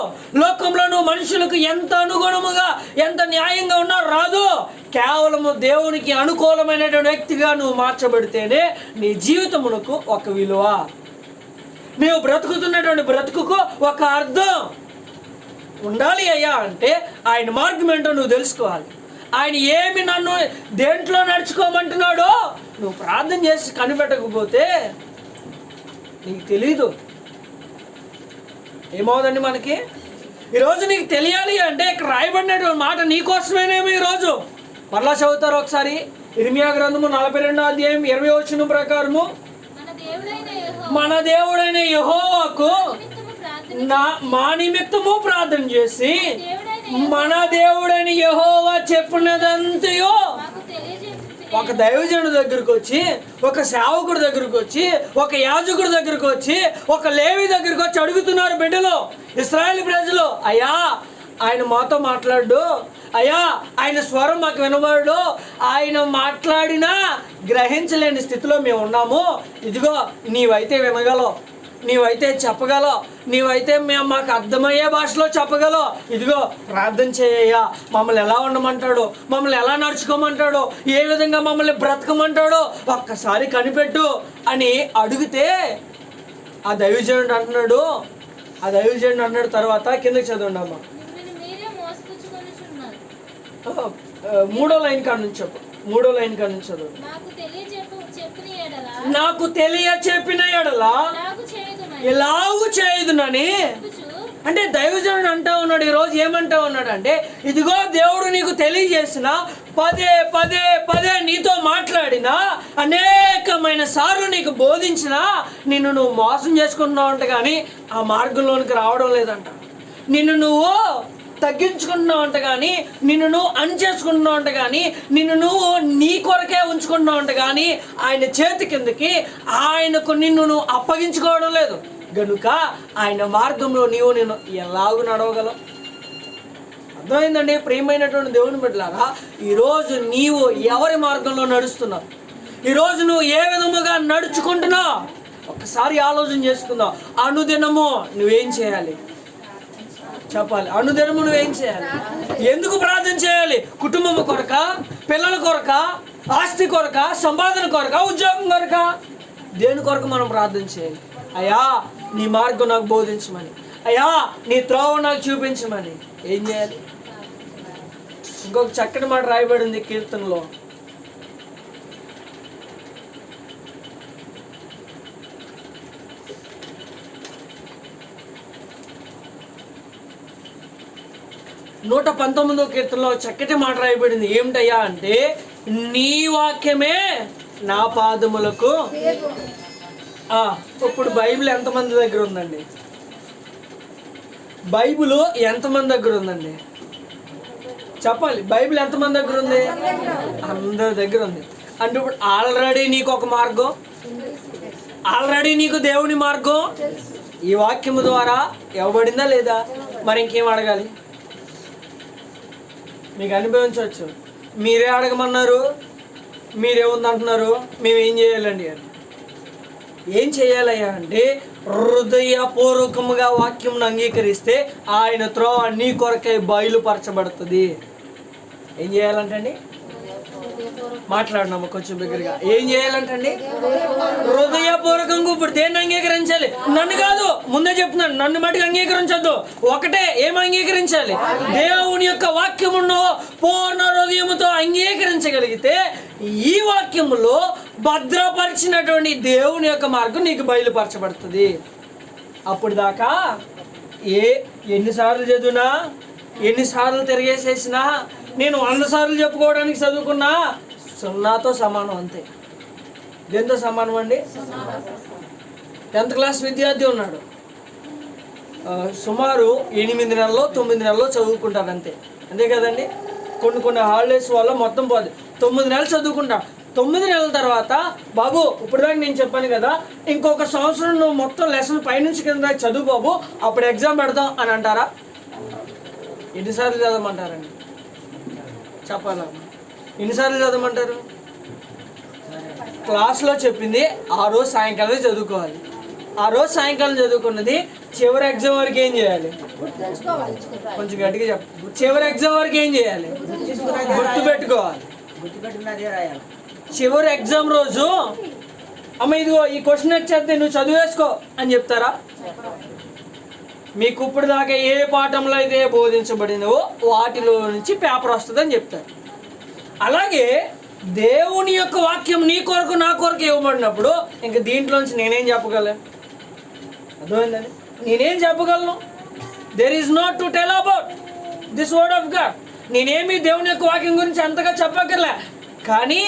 లోకంలో నువ్వు మనుషులకు ఎంత అనుగుణముగా ఎంత న్యాయంగా ఉన్నా రాదు. కేవలము దేవునికి అనుకూలమైనటువంటి వ్యక్తిగా నువ్వు మార్చబడితేనే నీ జీవితమునకు ఒక విలువ, నీవు బ్రతుకుతున్నటువంటి బ్రతుకుకు ఒక అర్థం ఉండాలి. అయ్యా అంటే ఆయన మార్గం ఏంటో నువ్వు తెలుసుకోవాలి. ఆయన ఏమి నన్ను దేంట్లో నడుచుకోమంటున్నాడో నువ్వు ప్రార్థన చేసి కనిపెట్టకపోతే నీకు తెలీదు. ఏమవుదండి మనకి? ఈరోజు నీకు తెలియాలి అంటే ఇక్కడ రాయబడినటువంటి మాట నీకోసమేనేమో. ఈరోజు మరలా చదువుతారు ఒకసారి. ఇర్మియా గ్రంథము 42వ అధ్యాయం 20వ వచనం ప్రకారము, మన దేవుడైన యెహోవాకు మా నిమిత్తము ప్రార్థన చేసి మన దేవుడైన యెహోవా చెప్పినదంతయో ఒక దైవజనుడి దగ్గరకు వచ్చి, ఒక సేవకుడి దగ్గరకు వచ్చి, ఒక యాజకుడి దగ్గరకు వచ్చి, ఒక లేవి దగ్గరకు వచ్చి అడుగుతున్నారు బిడ్డలు, ఇశ్రాయేలు ప్రజలు, అయ్యా ఆయన మాతో మాట్లాడు, అయ్యా ఆయన స్వరం మాకు వినబడు, ఆయన మాట్లాడినా గ్రహించలేని స్థితిలో మేము ఉన్నాము. ఇదిగో నీవైతే వినగలవు, నీవైతే చెప్పగలవు, నీవైతే మేము మాకు అర్థమయ్యే భాషలో చెప్పగలవు. ఇదిగో ప్రార్థన చేయ్యా, మమ్మల్ని ఎలా ఉండమంటాడో, మమ్మల్ని ఎలా నడుచుకోమంటాడో, ఏ విధంగా మమ్మల్ని బ్రతకమంటాడో ఒక్కసారి కనిపెట్టు అని అడిగితే ఆ దైవజనుడు అంటున్నాడు. ఆ దైవజనుడు అన్నాడు తర్వాత కిందకి చదవండి అమ్మా, 3వ లైన్ కాడ నుంచి చెప్పు. 3వ లైన్ కాడ నుంచి చదువు. నాకు తెలియ చెప్పిన ఎడలా ఎలాగూ చేయదునని. అంటే దైవజనుడు అంటా ఉన్నాడు. ఈరోజు ఏమంటా ఉన్నాడు అంటే, ఇదిగో దేవుడు నీకు తెలియజేసిన, పదే పదే పదే నీతో మాట్లాడినా, అనేకమైన సార్లు నీకు బోధించినా నిన్ను నువ్వు మోసం చేసుకుంటున్నావు అంట, కానీ ఆ మార్గంలోనికి రావడం లేదంట. నిన్ను నువ్వు తగ్గించుకుంటున్నావు అంట, కానీ నిన్ను నువ్వు చేసుకుంటున్నావు అంట, కానీ నిన్ను నువ్వు నీ కొరకే ఉంచుకుంటున్నావు అంట, కానీ ఆయన చేతి కిందకి ఆయనకు నిన్ను నువ్వు అప్పగించుకోవడం లేదు. గనుక ఆయన మార్గంలో నీవు నేను ఎలాగూ నడవగలవు? అర్థమైందండి ప్రియమైనటువంటి దేవుని బిడ్డలారా? ఈరోజు నీవు ఎవరి మార్గంలో నడుస్తున్నావు? ఈరోజు నువ్వు ఏ విధముగా నడుచుకుంటున్నావు? ఒక్కసారి ఆలోచన చేసుకుందాం. అనుదినము నువ్వేం చేయాలి చెప్పాలి. అనుదినము నువ్వేం చేయాలి? ఎందుకు ప్రార్థన చేయాలి? కుటుంబం కొరక, పిల్లల కొరక, ఆస్తి కొరక, సంపాదన కొరక, ఉద్యోగం కొరక? దేని కొరకు మనం ప్రార్థన చేయాలి? అయ్యా నీ మార్గం నాకు బోధించమని, అయ్యా నీ త్రోవ నాకు చూపించమని. ఏం చేయాలి? ఇంకొక చక్కటి మాట రాయబడింది కీర్తనలో, నూట 19వ కీర్తనలో చక్కటి మాట రాయబడింది. ఏమిటయ్యా అంటే, నీ వాక్యమే నా పాదములకు. ఇప్పుడు బైబిల్ ఎంతమంది దగ్గర ఉందండి? బైబిల్ ఎంతమంది దగ్గర ఉందండి చెప్పాలి. బైబిల్ ఎంతమంది దగ్గర ఉంది? అందరి దగ్గర ఉంది. అంటే ఇప్పుడు ఆల్రెడీ నీకు ఒక మార్గం, ఆల్రెడీ నీకు దేవుని మార్గం ఈ వాక్యము ద్వారా ఇవ్వబడిందా లేదా? మరి ఇంకేం అడగాలి? మీకు అనిపించవచ్చు, మీరే అడగమన్నారు, మీరేముందంటున్నారు, మేము ఏం చేయాలండి అని. ఏం చేయాలయ్యా అంటే హృదయపూర్వకముగా వాక్యంను అంగీకరిస్తే ఆయన త్రోవ నీ కొరకై బయలుపరచబడుతుంది. ఏం చేయాలంటండి? మాట్లాడినాము కొంచెం దగ్గరగా. ఏం చేయాలంటండి? హృదయపూర్వకంగా. ఇప్పుడు దేన్ని అంగీకరించాలి? నన్ను కాదు, ముందే చెప్తున్నాను, నన్ను మటుకు అంగీకరించొద్దు. ఒకటే, ఏం అంగీకరించాలి? దేవుని యొక్క వాక్యమును పూర్ణ హృదయముతో అంగీకరించగలిగితే ఈ వాక్యములో భద్రపరిచినటువంటి దేవుని యొక్క మార్గం నీకు బయలుపరచబడుతుంది. అప్పుడు దాకా ఎన్నిసార్లు చదివినా, ఎన్నిసార్లు తిరిగేసేసినా, నేను 100 సార్లు చెప్పుకోవడానికి చదువుకున్నా 0తో సమానం. అంతే. దేంతో సమానం అండి? 10th క్లాస్ విద్యార్థి ఉన్నాడు, సుమారు 8 నెలల్లో 9 నెలల్లో చదువుకుంటాడు. అంతే కదండి. కొన్ని హాలిడేస్ వల్ల మొత్తం పోదు. 9 నెలలు చదువుకుంటాడు. 9 నెలల తర్వాత, బాబు ఇప్పుడు దాకా నేను చెప్పాను కదా, ఇంకొక సంవత్సరం నువ్వు మొత్తం లెసన్ పైనుంచి కింద చదువు బాబు, అప్పుడు ఎగ్జామ్ పెడతాం అని అంటారా? ఎన్నిసార్లు చదవమంటారండి? చెప్పాలా? ఎన్నిసార్లు చదవమంటారు? క్లాస్లో చెప్పింది ఆ రోజు సాయంకాలం చదువుకోవాలి. ఆ రోజు సాయంకాలం చదువుకున్నది చివరి ఎగ్జామ్ వరకు ఏం చేయాలి? కొంచెం గట్టిగా చెప్పు. చివరి ఎగ్జామ్ వరకు ఏం చేయాలి? గుర్తుపెట్టుకోవాలి. చివరి ఎగ్జామ్ రోజు అమ్మ ఇదిగో ఈ క్వశ్చన్ వచ్చేస్తే నువ్వు చదివేసుకో అని చెప్తారా? మీకు ఇప్పుడు దాకా ఏ పాఠంలో అయితే బోధించబడినవో వాటిలో నుంచి పేపర్ వస్తుందని చెప్తారు. అలాగే దేవుని యొక్క వాక్యం నీ కొరకు నా కొరకు ఇవ్వబడినప్పుడు ఇంక దీంట్లోంచి నేనేం చెప్పగలను? అర్థమైందండి? నేనేం చెప్పగలను? There is not to tell about this word of God. నేనేమి దేవుని యొక్క వాక్యం గురించి అంతగా చెప్పగలే, కానీ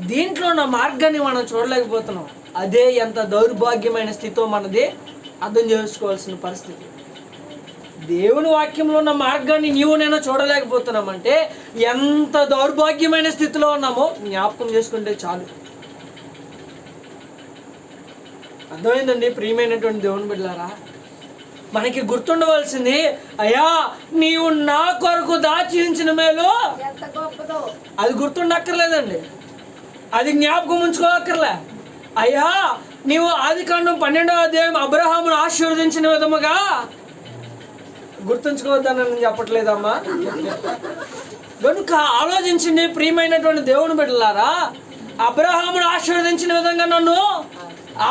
దీంట్లో ఉన్న మార్గాన్ని మనం చూడలేకపోతున్నాం. అదే ఎంత దౌర్భాగ్యమైన స్థితితో మనది అర్థం చేసుకోవాల్సిన పరిస్థితి. దేవుని వాక్యంలో ఉన్న మార్గాన్ని నీవు నేను చూడలేకపోతున్నామంటే ఎంత దౌర్భాగ్యమైన స్థితిలో ఉన్నామో జ్ఞాపకం చేసుకుంటే చాలు. అర్థమైందండి? ప్రియమైనటువంటి దేవుని బిడ్డలారా, మనకి గుర్తుండవలసింది, అయ్యా నీవు నా కొరకు దాచి ఉంచిన మేలు అది గుర్తుండక్కర్లేదండి, అది జ్ఞాపకం ఉంచుకోక్కర్లే. అయ్యా నీవు ఆదికాండం 12వ అధ్యాయం అబ్రహామును ఆశీర్వదించిన విధముగా గుర్తుంచుకోవద్దని నేను చెప్పట్లేదమ్మా. కనుక ఆలోచించండి ప్రియమైనటువంటి దేవుని బిడ్డలారా, అబ్రహామును ఆశీర్వదించిన విధంగా నన్ను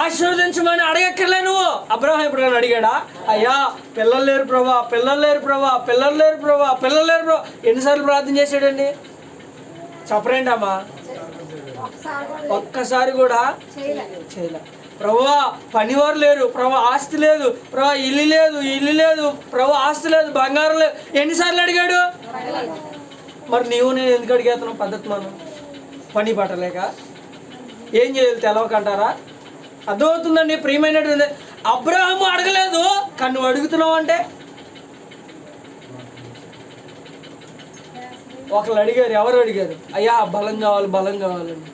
ఆశీర్వదించమని అడగక్కర్లే నువ్వు. అబ్రహాం ఎప్పుడైనా అడిగాడా? అయ్యా పిల్లలు లేరు ప్రభా, పిల్లలు లేరు ప్రభా, పిల్లలు లేరు ప్రభా, పిల్లలు లేరు ప్రభా. ఎన్నిసార్లు ప్రార్థన చేశాడండి? చెప్పరేంటి అమ్మా? ఒక్కసారి కూడా చేయలే. ప్రభా పనివారు లేరు, ప్రభా ఆస్తి లేదు, ప్రభా ఇల్లు లేదు, ప్రభా ఆస్తి లేదు, బంగారం లేదు. ఎన్నిసార్లు అడిగాడు? మరి నీవు నేను ఎందుకు అడిగేస్తున్నావు? పద్ధతి మనం పని పట్టలేక ఏం చేయాలి తెలవకంటారా? అర్థమవుతుందండి ప్రియమైనటువంటి. అబ్రహాము అడగలేదు, కానీ నువ్వు అడుగుతున్నావు అంటే. ఒకళ్ళు అడిగారు. ఎవరు అడిగారు? అయ్యా బలం కావాలని.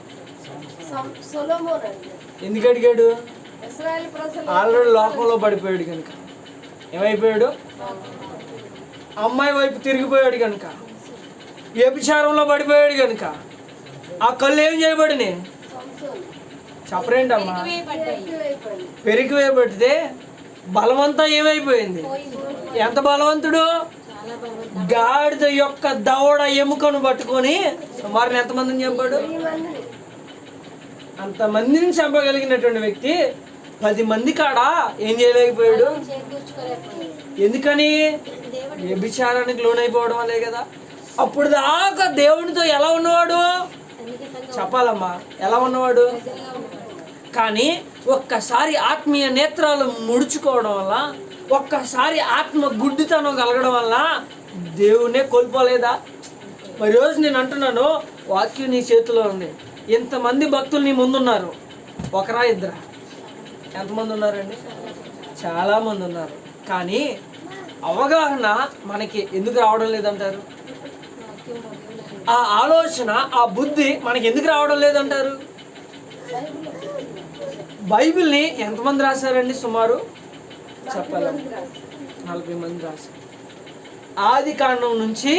ఎందుకు అడిగాడు? ఆల్రెడీ లోకంలో పడిపోయాడు కనుక. ఏమైపోయాడు? అమ్మాయి వైపు తిరిగిపోయాడు కనుక, వ్యభిచారంలో పడిపోయాడు కనుక. ఆ కళ్ళు ఏం చేయబడినాయి? చెప్పరేంటమ్మా? పెరిగి వేయబడితే బలవంతా ఏమైపోయింది? ఎంత బలవంతుడు? గాడిద యొక్క దవడ ఎముకను పట్టుకొని సుమారు ఎంతమందిని చంపాడు? అంతమందిని చంపగలిగినటువంటి వ్యక్తి 10 మంది కాడ ఏం చేయలేకపోయాడు? ఎందుకని? వ్యభిచారానికి లోనైపోవడం వల్లే కదా. అప్పుడు దాకా దేవునితో ఎలా ఉన్నవాడు? చెప్పాలమ్మా, ఎలా ఉన్నవాడు? కానీ ఒక్కసారి ఆత్మీయ నేత్రాలు ముడుచుకోవడం వల్ల, ఒక్కసారి ఆత్మ గుడ్డితనం కలగడం వల్ల దేవునే కోల్పోలేదా? మరి రోజు నేను అంటున్నాను, వాక్యం నీ చేతిలో ఉంది. ఇంతమంది భక్తులు నీ ముందున్నారు, ఒకరా ఇద్దరా? ఎంతమంది ఉన్నారండి? చాలామంది ఉన్నారు. కానీ అవగాహన మనకి ఎందుకు రావడం లేదంటారు? ఆ ఆలోచన, ఆ బుద్ధి మనకి ఎందుకు రావడం లేదంటారు? బైబిల్ని ఎంతమంది రాశారండి? సుమారు చెప్పాలి 40 మంది రాశారు. ఆది కాండం నుంచి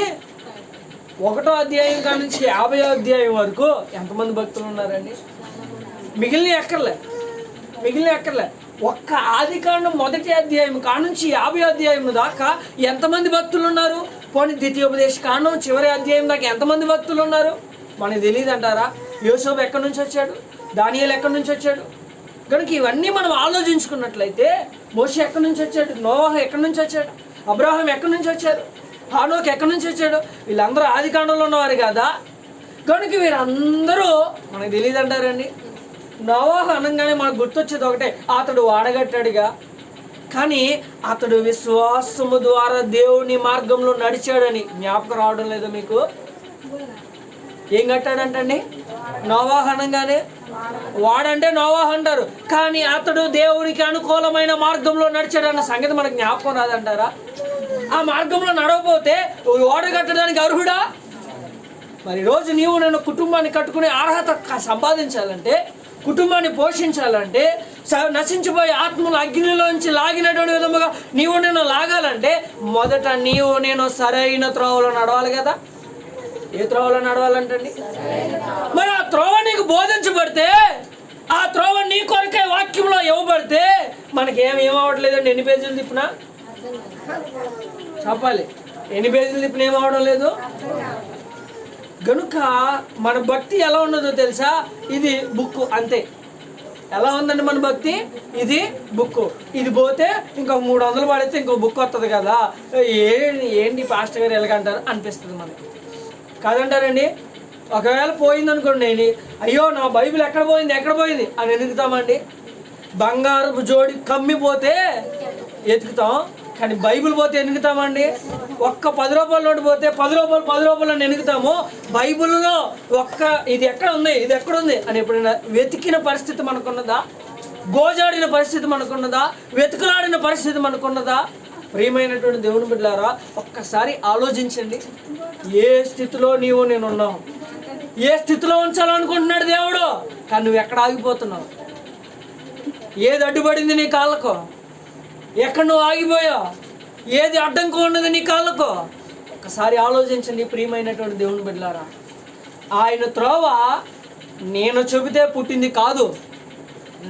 1వ అధ్యాయం కాడ నుంచి 50వ అధ్యాయం వరకు ఎంతమంది భక్తులు ఉన్నారండి? మిగిలిన ఎక్కర్లే. ఒక్క ఆది కాండం 1వ అధ్యాయం కాడ నుంచి 50వ అధ్యాయం దాకా ఎంతమంది భక్తులు ఉన్నారు? పోనీ ద్వితీయోపదేశ కాండం చివరి అధ్యాయం దాకా ఎంతమంది భక్తులు ఉన్నారు? మనకు తెలియదు అంటారా? యోసేపు ఎక్కడి నుంచి వచ్చాడు? దానియేలు ఎక్కడి నుంచి వచ్చాడు? కనుక ఇవన్నీ మనం ఆలోచించుకున్నట్లయితే మోషే ఎక్కడి నుంచి వచ్చాడు? నోవాహు ఎక్కడి నుంచి వచ్చాడు? అబ్రాహాం ఎక్కడి నుంచి వచ్చారు? హానోకు ఎక్కడి నుంచి వచ్చాడు? వీళ్ళందరూ ఆది కాండంలో ఉన్నవారు కదా. కనుక వీరందరూ మనకు తెలియదు అంటారండి. నోవాహు అనగానే మనకు గుర్తొచ్చేది ఒకటే, అతడు వాడగట్టాడుగా. కానీ అతడు విశ్వాసము ద్వారా దేవుని మార్గంలో నడిచాడని జ్ఞాపకం రావడం లేదా మీకు? ఏం కట్టాడంటండి? నోవాహు అనగానే వాడంటే నోవాహు అంటారు, కానీ అతడు దేవునికి అనుకూలమైన మార్గంలో నడిచాడన్న సంగతి మనకు జ్ఞాపకం రాదంటారా? ఆ మార్గంలో నడవపోతే ఓడ కట్టడానికి అర్హుడా? మరి రోజు నీవు నేను కుటుంబాన్ని కట్టుకునే అర్హత సంపాదించాలంటే, కుటుంబాన్ని పోషించాలంటే, నశించిపోయే ఆత్మను అగ్నిలోంచి లాగినటువంటి విధముగా నీవు నేను లాగాలంటే మొదట నీవు నేను సరైన త్రోవలో నడవాలి కదా. ఏ త్రోవలో నడవాలంటండి? మరి ఆ త్రోవ నీకు బోధించబడితే, ఆ త్రోవ నీ కొరకే వాక్యంలో ఇవ్వబడితే మనకేమవ్వట్లేదండి. ఎన్ని పేజీలు తిప్పినా చెప్పాలి, ఎన్ని పేజీలు తిప్పినా ఏమవడం లేదు. గనుక మన భక్తి ఎలా ఉన్నదో తెలుసా? ఇది బుక్ అంతే. ఎలా ఉందండి మన భక్తి? ఇది బుక్. ఇది పోతే ఇంకో 300 పడితే ఇంకో బుక్ వస్తుంది కదా. ఏంటి పాస్టర్ గారు ఎలాగంటారు అనిపిస్తుంది మనకి, కాదంటారండి? ఒకవేళ పోయింది అనుకోండి, అయ్యో నా బైబిల్ ఎక్కడ పోయింది అని వెతుకుతామండి. బంగారపు జోడి కమ్మిపోతే వెతుకుతాం, కానీ బైబిల్ పోతే ఎనుగుతామండి. ఒక్క 10 రూపాయల నోటు పోతే 10 రూపాయలు ఎనుగుతాము. బైబిల్లో ఇది ఎక్కడుంది అని ఎప్పుడైనా వెతికిన పరిస్థితి మనకున్నదా? గోజాడిన పరిస్థితి మనకున్నదా? వెతుకులాడిన పరిస్థితి మనకున్నదా? ప్రియమైనటువంటి దేవుని బిడ్డలారా, ఒక్కసారి ఆలోచించండి. ఏ స్థితిలో నీవు నేను ఉన్నావు, ఏ స్థితిలో ఉంచాలనుకుంటున్నాడు దేవుడు, కానీ నువ్వు ఎక్కడ ఆగిపోతున్నావు? ఏది అడ్డుపడింది నీ కాళ్ళకు? ఎక్కడ నువ్వు ఆగిపోయావు? ఏది అడ్డంకు ఉన్నది నీ కాళ్ళకు? ఒక్కసారి ఆలోచించండి ప్రియమైనటువంటి దేవుని బిడ్డలారా. ఆయన త్రోవ నేను చెబితే పుట్టింది కాదు,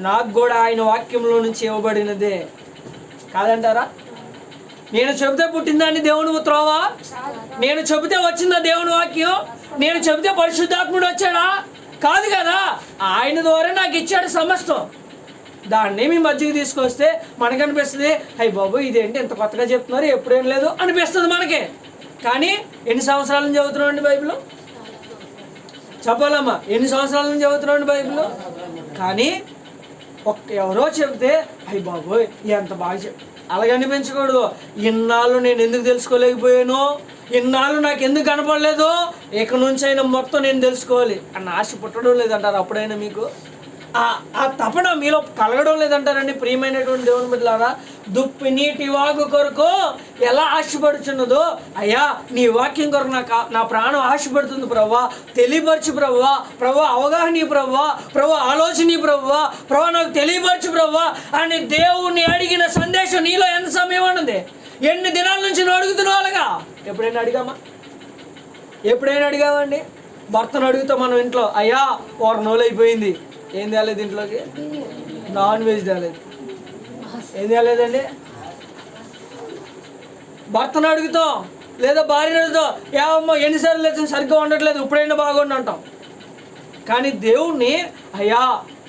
నాకు కూడా ఆయన వాక్యంలో నుంచి ఇవ్వబడినదే. కాదంటారా? నేను చెబితే పుట్టిందాన్ని దేవుని త్రోవ? నేను చెబితే వచ్చిందా దేవుని వాక్యం? నేను చెబితే పరిశుద్ధాత్ముడు వచ్చాడా? కాదు కదా. ఆయన ద్వారా నాకు ఇచ్చాడు సమస్తం. దాన్ని మీ మధ్యకి తీసుకొస్తే మనకనిపిస్తుంది, అయ్యి బాబు ఇదేంటి ఇంత కొత్తగా చెప్తున్నారు, ఎప్పుడేం లేదు అనిపిస్తుంది మనకి. కానీ ఎన్ని సంవత్సరాల నుంచి చదువుతున్నామండి బైబిల్? చెప్పాలమ్మా, ఎన్ని సంవత్సరాల నుంచి చదువుతున్నామండి బైబిల్? కానీ ఎవరో చెబితే అయ్యి బాబు ఎంత బాగా అలాగే అనిపించకూడదు. ఇన్నాళ్ళు నేను ఎందుకు తెలుసుకోలేకపోయాను, ఇన్నాళ్ళు నాకు ఎందుకు కనపడలేదు, ఇక నుంచి అయినా మొత్తం నేను తెలుసుకోవాలి అన్న ఆశ పుట్టడం లేదంటారు అప్పుడైనా మీకు? ఆ తపన మీలో కలగడం లేదంటారండి ప్రియమైనటువంటి దేవుని బిడ్డలారా. దుప్పి నీటి వాగు కొరకు ఎలా ఆశపడుచున్నదో, అయ్యా నీ వాక్యం కొరకు నా ప్రాణం ఆశపడుతుంది ప్రభువా, తెలియపరచు ప్రభువా, ప్రభువా అవగాహన ప్రభువా ఆలోచన ప్రభువా నాకు తెలియపరచు ప్రభువా అని దేవుణ్ణి అడిగిన సందేశం నీలో ఎంత సమయం ఉన్నది? ఎన్ని దినాల నుంచి నువ్వు అడుగుతున్నావు? అలాగా ఎప్పుడైనా అడిగామండి? భర్తను అడుగుతాం మనం ఇంట్లో, అయ్యా 1 రోజులు అయిపోయింది, ఏం తేలేదు ఇంట్లోకి? నాన్ వెజ్ తేలేదు. ఏం తేలేదండి? భర్తను అడుగుతాం లేదా భార్యను అడుగుతాం, ఏమమ్మా ఎన్నిసార్లు లేదు సరిగ్గా ఉండట్లేదు, ఇప్పుడైనా బాగుండి అంటాం. కానీ దేవుణ్ణి, అయ్యా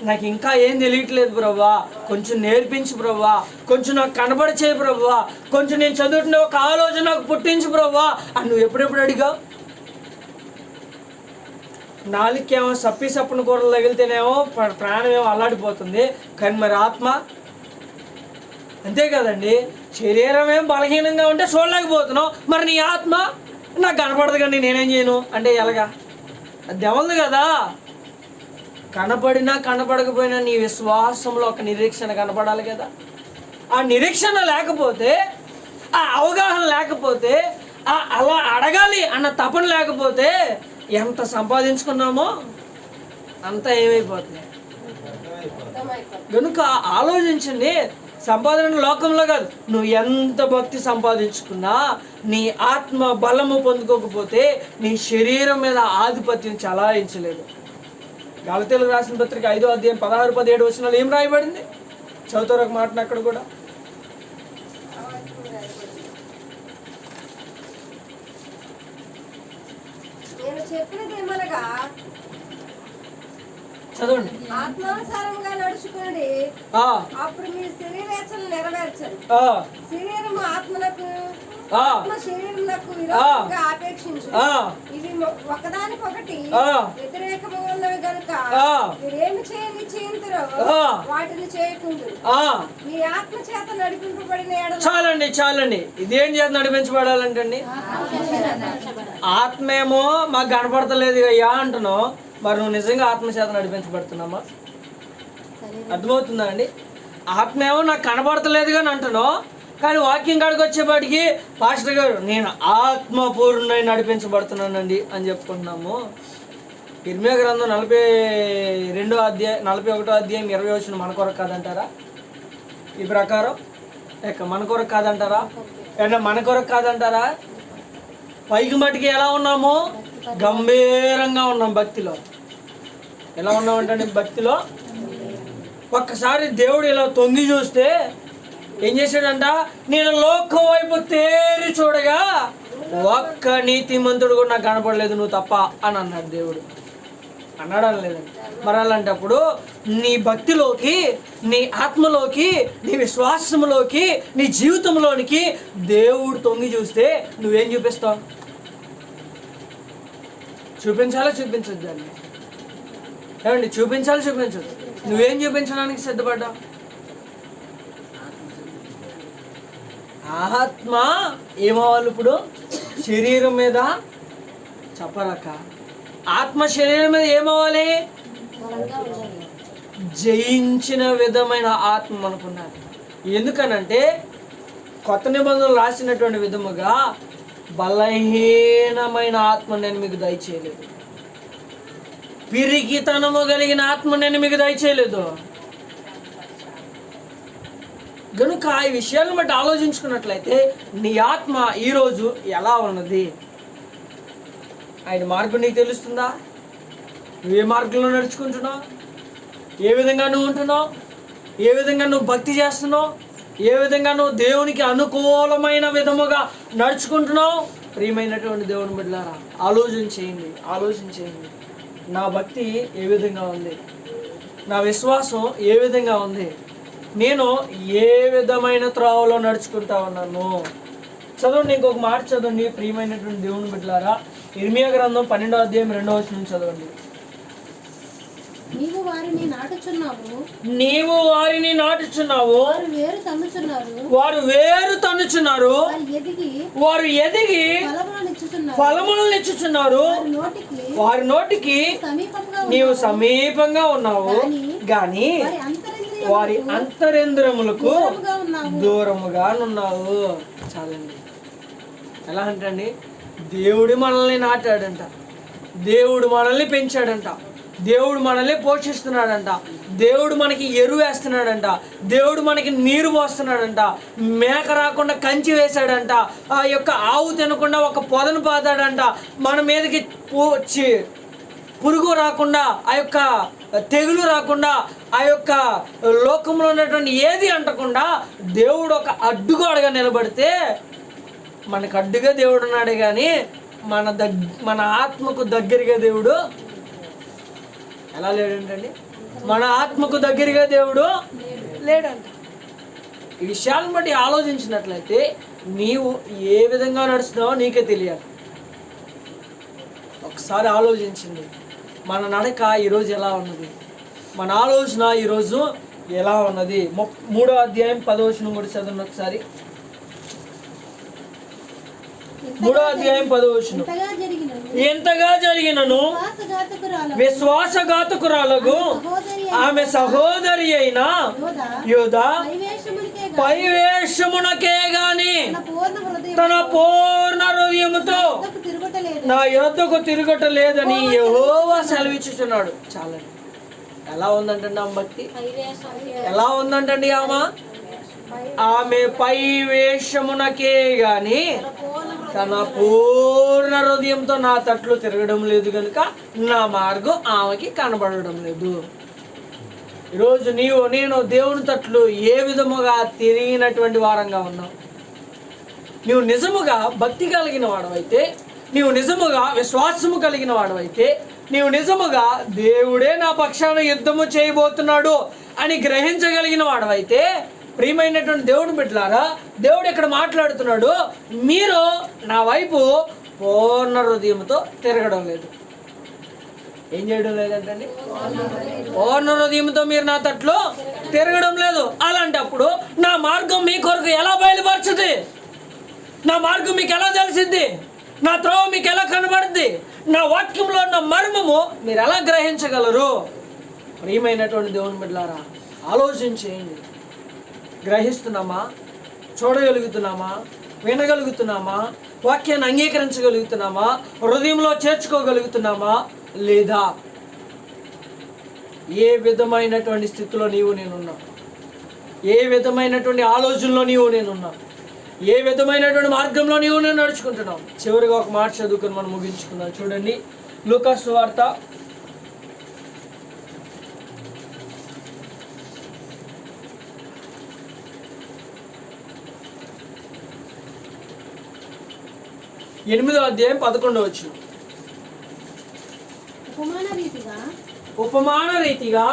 నాకు ఇంకా ఏం తెలియట్లేదు ప్రభువా, కొంచెం నేర్పించు ప్రభువా, కొంచెం నాకు కనబడిచేయి ప్రభువా, కొంచెం నేను చదువుతున్న ఒక ఆలోచన నాకు పుట్టించు ప్రభువా అని నువ్వు ఎప్పుడెప్పుడు అడిగావు? నాలుకేమో సప్పున కూరలు తగిలితేనేమో ప్రాణమేమో అల్లాడిపోతుంది, కానీ మరి ఆత్మ అంతే కదండి. శరీరం ఏం బలహీనంగా ఉంటే చూడలేకపోతున్నావు, మరి నీ ఆత్మ నాకు కనపడదు కానీ నేనేం చేయను అంటే ఎలాగా? అది ఎవరిది కదా. కనపడినా కనపడకపోయినా నీ విశ్వాసంలో ఒక నిరీక్షణ కనపడాలి కదా. ఆ నిరీక్షణ లేకపోతే, ఆ అవగాహన లేకపోతే, అలా అడగాలి అన్న తపన లేకపోతే ఎంత సంపాదించుకున్నామో అంతా ఏమైపోతుంది. కనుక ఆలోచించండి. సంపాదన లోకంలో కాదు, నువ్వు ఎంత భక్తి సంపాదించుకున్నా నీ ఆత్మ బలము పొందుకోకపోతే నీ శరీరం మీద ఆధిపత్యం చలాయించలేదు. గలతీయులకు రాసిన పత్రిక 5వ అధ్యాయం 16-17 వచనాలు ఏం రాయబడింది? చదువుతారు ఒక మాటను అక్కడ కూడా. చదవండి. ఆత్మానుసారంగా నడుచుకోండి, అప్పుడు మీ శరీరేచ్ఛలు నెరవేర్చండి. శరీరము ఆత్మలకు, ఆత్మ శరీరములకు విరోధంగా ఆపేక్షించు. ఇవి ఒకదానికొకటి వ్యతిరేకముగా ఉన్నవి కనుక మీరేమి చేయింతురో వాటిని చేయకుందురు. మీ ఆత్మ చేత నడిపింపబడిన ఎడల. చాలండి. ఇదేం చేత నడిపించబడాలంటండి? ఆత్మేమో మాకు కనపడతలేదు అయ్యా అంటున్నావు, మరి నువ్వు నిజంగా ఆత్మ చేత నడిపించబడుతున్నామా? అర్థమవుతుందా అండి? ఆత్మేమో నాకు కనబడతలేదు కానీ అంటున్నావు, కానీ వాక్యం కాడికి వచ్చేపాటికి పాస్టర్ గారు నేను ఆత్మపూర్ణై నడిపించబడుతున్నానండి అని చెప్పుకుంటున్నాము. ఇర్మియా గ్రంథం 41వ అధ్యాయం 20 వచనం మన కొరకు కాదంటారా? ఈ ప్రకారం మన కొరకు కాదంటారా? మన కొరకు కాదంటారా? పైకి మటుకి ఎలా ఉన్నాము? గంభీరంగా ఉన్నాం. భక్తిలో ఎలా ఉన్నామంటే భక్తిలో ఒక్కసారి దేవుడు ఇలా తొంగి చూస్తే ఏం చేశాడంట? నేను లోకం వైపు తేరి చూడగా ఒక్క నీతిమంతుడు కూడా నాకు కనపడలేదు నువ్వు తప్ప అని అన్నాడు దేవుడు. అన్నాడు అనలేదండి? మరి అలాంటప్పుడు నీ భక్తిలోకి, నీ ఆత్మలోకి, నీ విశ్వాసంలోకి, నీ జీవితంలోనికి దేవుడు తొంగి చూస్తే నువ్వేం చూపిస్తావు? చూపించాలో చూపించద్దు దాన్ని? ఏమండి, చూపించదు. నువ్వేం చూపించడానికి సిద్ధపడ్డావు? ఆత్మ ఏమవ్వాలి ఇప్పుడు? శరీరం మీద చెప్పరాక ఆత్మ శరీరం మీద ఏమవ్వాలి? జయించిన విధమైన ఆత్మ అనుకున్నారు. ఎందుకనంటే కొత్త నిబంధనలు రాసినటువంటి విధముగా బలహీనమైన ఆత్మ నేను మీకు దయచేయలేదు, పిరికితనము కలిగిన ఆత్మ నేను మీకు దయచేయలేదు. కనుక ఈ విషయాలను బట్టి ఆలోచించుకున్నట్లయితే నీ ఆత్మ ఈరోజు ఎలా ఉన్నది? ఆయన మార్గం నీకు తెలుస్తుందా? నువ్వు ఏ మార్గంలో నడుచుకుంటున్నావు? ఏ విధంగా నువ్వు ఉంటున్నావు? ఏ విధంగా నువ్వు భక్తి చేస్తున్నావు? ఏ విధంగా నువ్వు దేవునికి అనుకూలమైన విధముగా నడుచుకుంటున్నావు? ప్రియమైనటువంటి దేవుని బిడ్డలారా, ఆలోచన చేయండి. నా భక్తి ఏ విధంగా ఉంది? నా విశ్వాసం ఏ విధంగా ఉంది? నేను ఏ విధమైన త్రోవలో నడుచుకుంటా ఉన్నాను? చదవండి, ఇంకొక మాట చదవండి ప్రియమైనటువంటి దేవుని బిడ్డలారా. ఇర్మియా గ్రంథం 12వ అధ్యాయం 2వ వచనం చదవండి. నీవు వారిని నాటుచున్నావు, వారు వేరు తన్నుచున్నారు, వారు ఎదిగి ఫలములను ఇచ్చుచున్నారు. వారి నోటికి నీవు సమీపంగా ఉన్నావు, గాని వారి అంతరింద్రములకు దూరముగా ఉన్నావు. చాలండి. ఎలా అంటండి? దేవుడు మనల్ని నాటాడంట, దేవుడు మనల్ని పెంచాడంట, దేవుడు మనల్ని పోషిస్తున్నాడంట, దేవుడు మనకి ఎరువు వేస్తున్నాడంట, దేవుడు మనకి నీరు పోస్తున్నాడంట, మేక రాకుండా కంచి వేశాడంట, ఆ యొక్క ఆవు తినకుండా ఒక పొదను పాతాడంట, మన మీదకి పురుగు రాకుండా, ఆ యొక్క తెగులు రాకుండా, ఆ యొక్క లోకంలో ఉన్నటువంటి ఏది అంటకుండా దేవుడు ఒక అడ్డుగోడగా నిలబడితే, మనకు అడ్డుగా దేవుడు ఉన్నాడే కానీ మన ఆత్మకు దగ్గరగా దేవుడు ఎలా లేడంటండి? మన ఆత్మకు దగ్గరగా దేవుడు లేడంట. ఈ విషయాలను బట్టి ఆలోచించినట్లయితే నీవు ఏ విధంగా నడుస్తున్నావో నీకే తెలియాలి. ఒకసారి ఆలోచించింది, మన నడక ఈరోజు ఎలా ఉన్నది? మన ఆలోచన ఈరోజు ఎలా ఉన్నది? 3వ అధ్యాయం 10వ వచనం కూడా చదవండి ఒకసారి. 3వ అధ్యాయం 10వ వచనం. ఎంతగా జరిగినను విశ్వాసఘాతకురాలకు ఆమె సహోదరి అయిన యూదా పైవేషమునకే గాని తన పూర్ణ హృదయముతో నా యొద్దకు తిరుగుటలేదని యెహోవా సెలవిచ్చుచున్నాడు. చాలండి. ఎలా ఉందంటండి ఆమె భక్తి? ఎలా ఉందంటండి ఆమె పై వేషమునకే గాని తన పూర్ణ హృదయంతో నా తట్లు తిరగడం లేదు కనుక నా మార్గం ఆమెకి కనబడడం లేదు. ఈరోజు నీవు నేను దేవుని తట్లు ఏ విధముగా తిరిగినటువంటి వారంగా ఉన్నావు? నీవు నిజముగా భక్తి కలిగిన వాడవైతే, నీవు నిజముగా విశ్వాసము కలిగిన వాడవైతే, నీవు నిజముగా దేవుడే నా పక్షాన యుద్ధము చేయబోతున్నాడు అని గ్రహించగలిగిన వాడవైతే, ప్రియమైనటువంటి దేవుని బిడ్డలారా, దేవుడు ఇక్కడ మాట్లాడుతున్నాడు, మీరు నా వైపు పూర్ణ హృదయంతో తిరగడం లేదు. ఏం చేయడం లేదంటండి? పూర్ణ హృదయంతో మీరు నా తట్లో తిరగడం లేదు. అలాంటప్పుడు నా మార్గం మీ కొరకు ఎలా బయలుపరచుది? నా మార్గం మీకు ఎలా తెలిసిద్ది? నా త్రోవ మీకు ఎలా కనబడుద్ది? నా వాక్యంలో ఉన్న మర్మము మీరు ఎలా గ్రహించగలరు? ప్రియమైనటువంటి దేవుని బిడ్డలారా, ఆలోచించేయండి. గ్రహిస్తున్నామా? చూడగలుగుతున్నామా? వినగలుగుతున్నామా? వాక్యాన్ని అంగీకరించగలుగుతున్నామా? హృదయంలో చేర్చుకోగలుగుతున్నామా లేదా? ఏ విధమైనటువంటి స్థితిలో నీవు నేనున్నా, ఏ విధమైనటువంటి ఆలోచనలో నీవు నేనున్నా, ఏ విధమైనటువంటి మార్గంలో నీవు నేను నడుచుకుంటున్నావు? చివరిగా ఒక మాట చదువుకుని మనం ముగించుకుందాం. చూడండి, లూకా సువార్త 8వ అధ్యాయం 11వ వచనం. ఉపమాన రీతిగా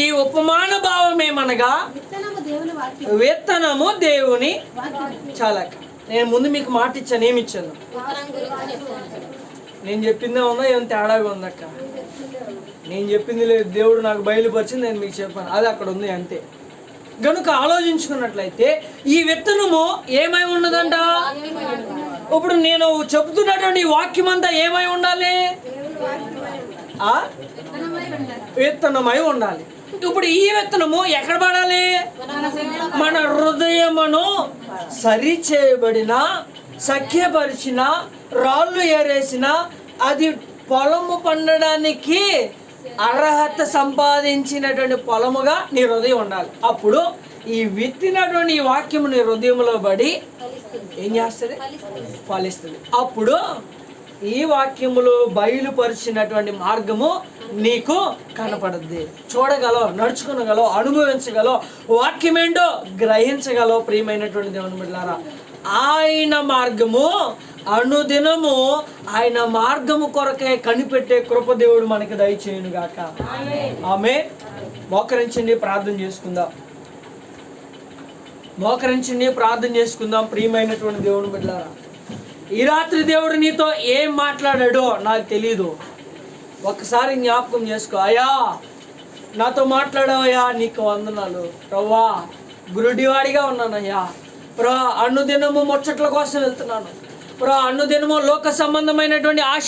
ఈ ఉపమాన భావం ఏమనగా విత్తనము దేవుని చాలక. నేను ముందు మీకు మాట ఇచ్చాను, ఏమి ఇచ్చాను? నేను చెప్పిందే ఉందా, ఏం తేడాగా ఉందక్క? నేను చెప్పింది లేదు, దేవుడు నాకు బయలుపరిచింది, నేను మీకు చెప్పాను, అది అక్కడ ఉంది అంతే. గనుక ఆలోచించుకున్నట్లయితే ఈ విత్తనము ఏమై ఉన్నదంట? ఇప్పుడు నేను చెబుతున్నటువంటి వాక్యం అంతా ఏమై ఉండాలి? విత్తనమై ఉండాలి. ఇప్పుడు ఈ విత్తనము ఎక్కడ పడాలి? మన హృదయమును సరి చేయబడిన, సఖ్యపరిచిన, రాళ్ళు ఏరేసిన, అది పొలము పండడానికి అర్హత సంపాదించినటువంటి పొలముగా నీ హృదయం ఉండాలి. అప్పుడు ఈ విత్తినటువంటి ఈ వాక్యము నీ హృదయంలో పడి ఏం చేస్తుంది? ఫలిస్తుంది. అప్పుడు ఈ వాక్యములు బయలుపరిచినటువంటి మార్గము నీకు కనపడుద్ది. చూడగలవు, నడుచుకునగలవు, అనుభవించగలవు, వాక్యం ఏంటో గ్రహించగలవు. ప్రియమైనటువంటి దేవుని బిడ్డలారా, ఆయన మార్గము అనుదినము ఆయన మార్గము కొరకే కనిపెట్టే కృప దేవుడు మనకి దయచేయును గాక. ఆమేన్. మోకరించండి, ప్రార్థన చేసుకుందాం. మోకరించండి, ప్రార్థన చేసుకుందాం. ప్రియమైనటువంటి దేవుని బిడ్డలారా, ఈ రాత్రి దేవుడు నీతో ఏం మాట్లాడాడో నాకు తెలీదు. ఒక్కసారి జ్ఞాపకం చేసుకో. అయ్యా, నాతో మాట్లాడావయ్యా, నీకు వందనాలు ప్రవ్వా. గురుడివాడిగా ఉన్నానయ్యా ప్రభా. అనుదినము ముచ్చట్ల కోసం వెళ్తున్నాను ప్రభా. అనుదినము లోక సంబంధమైనటువంటి ఆశ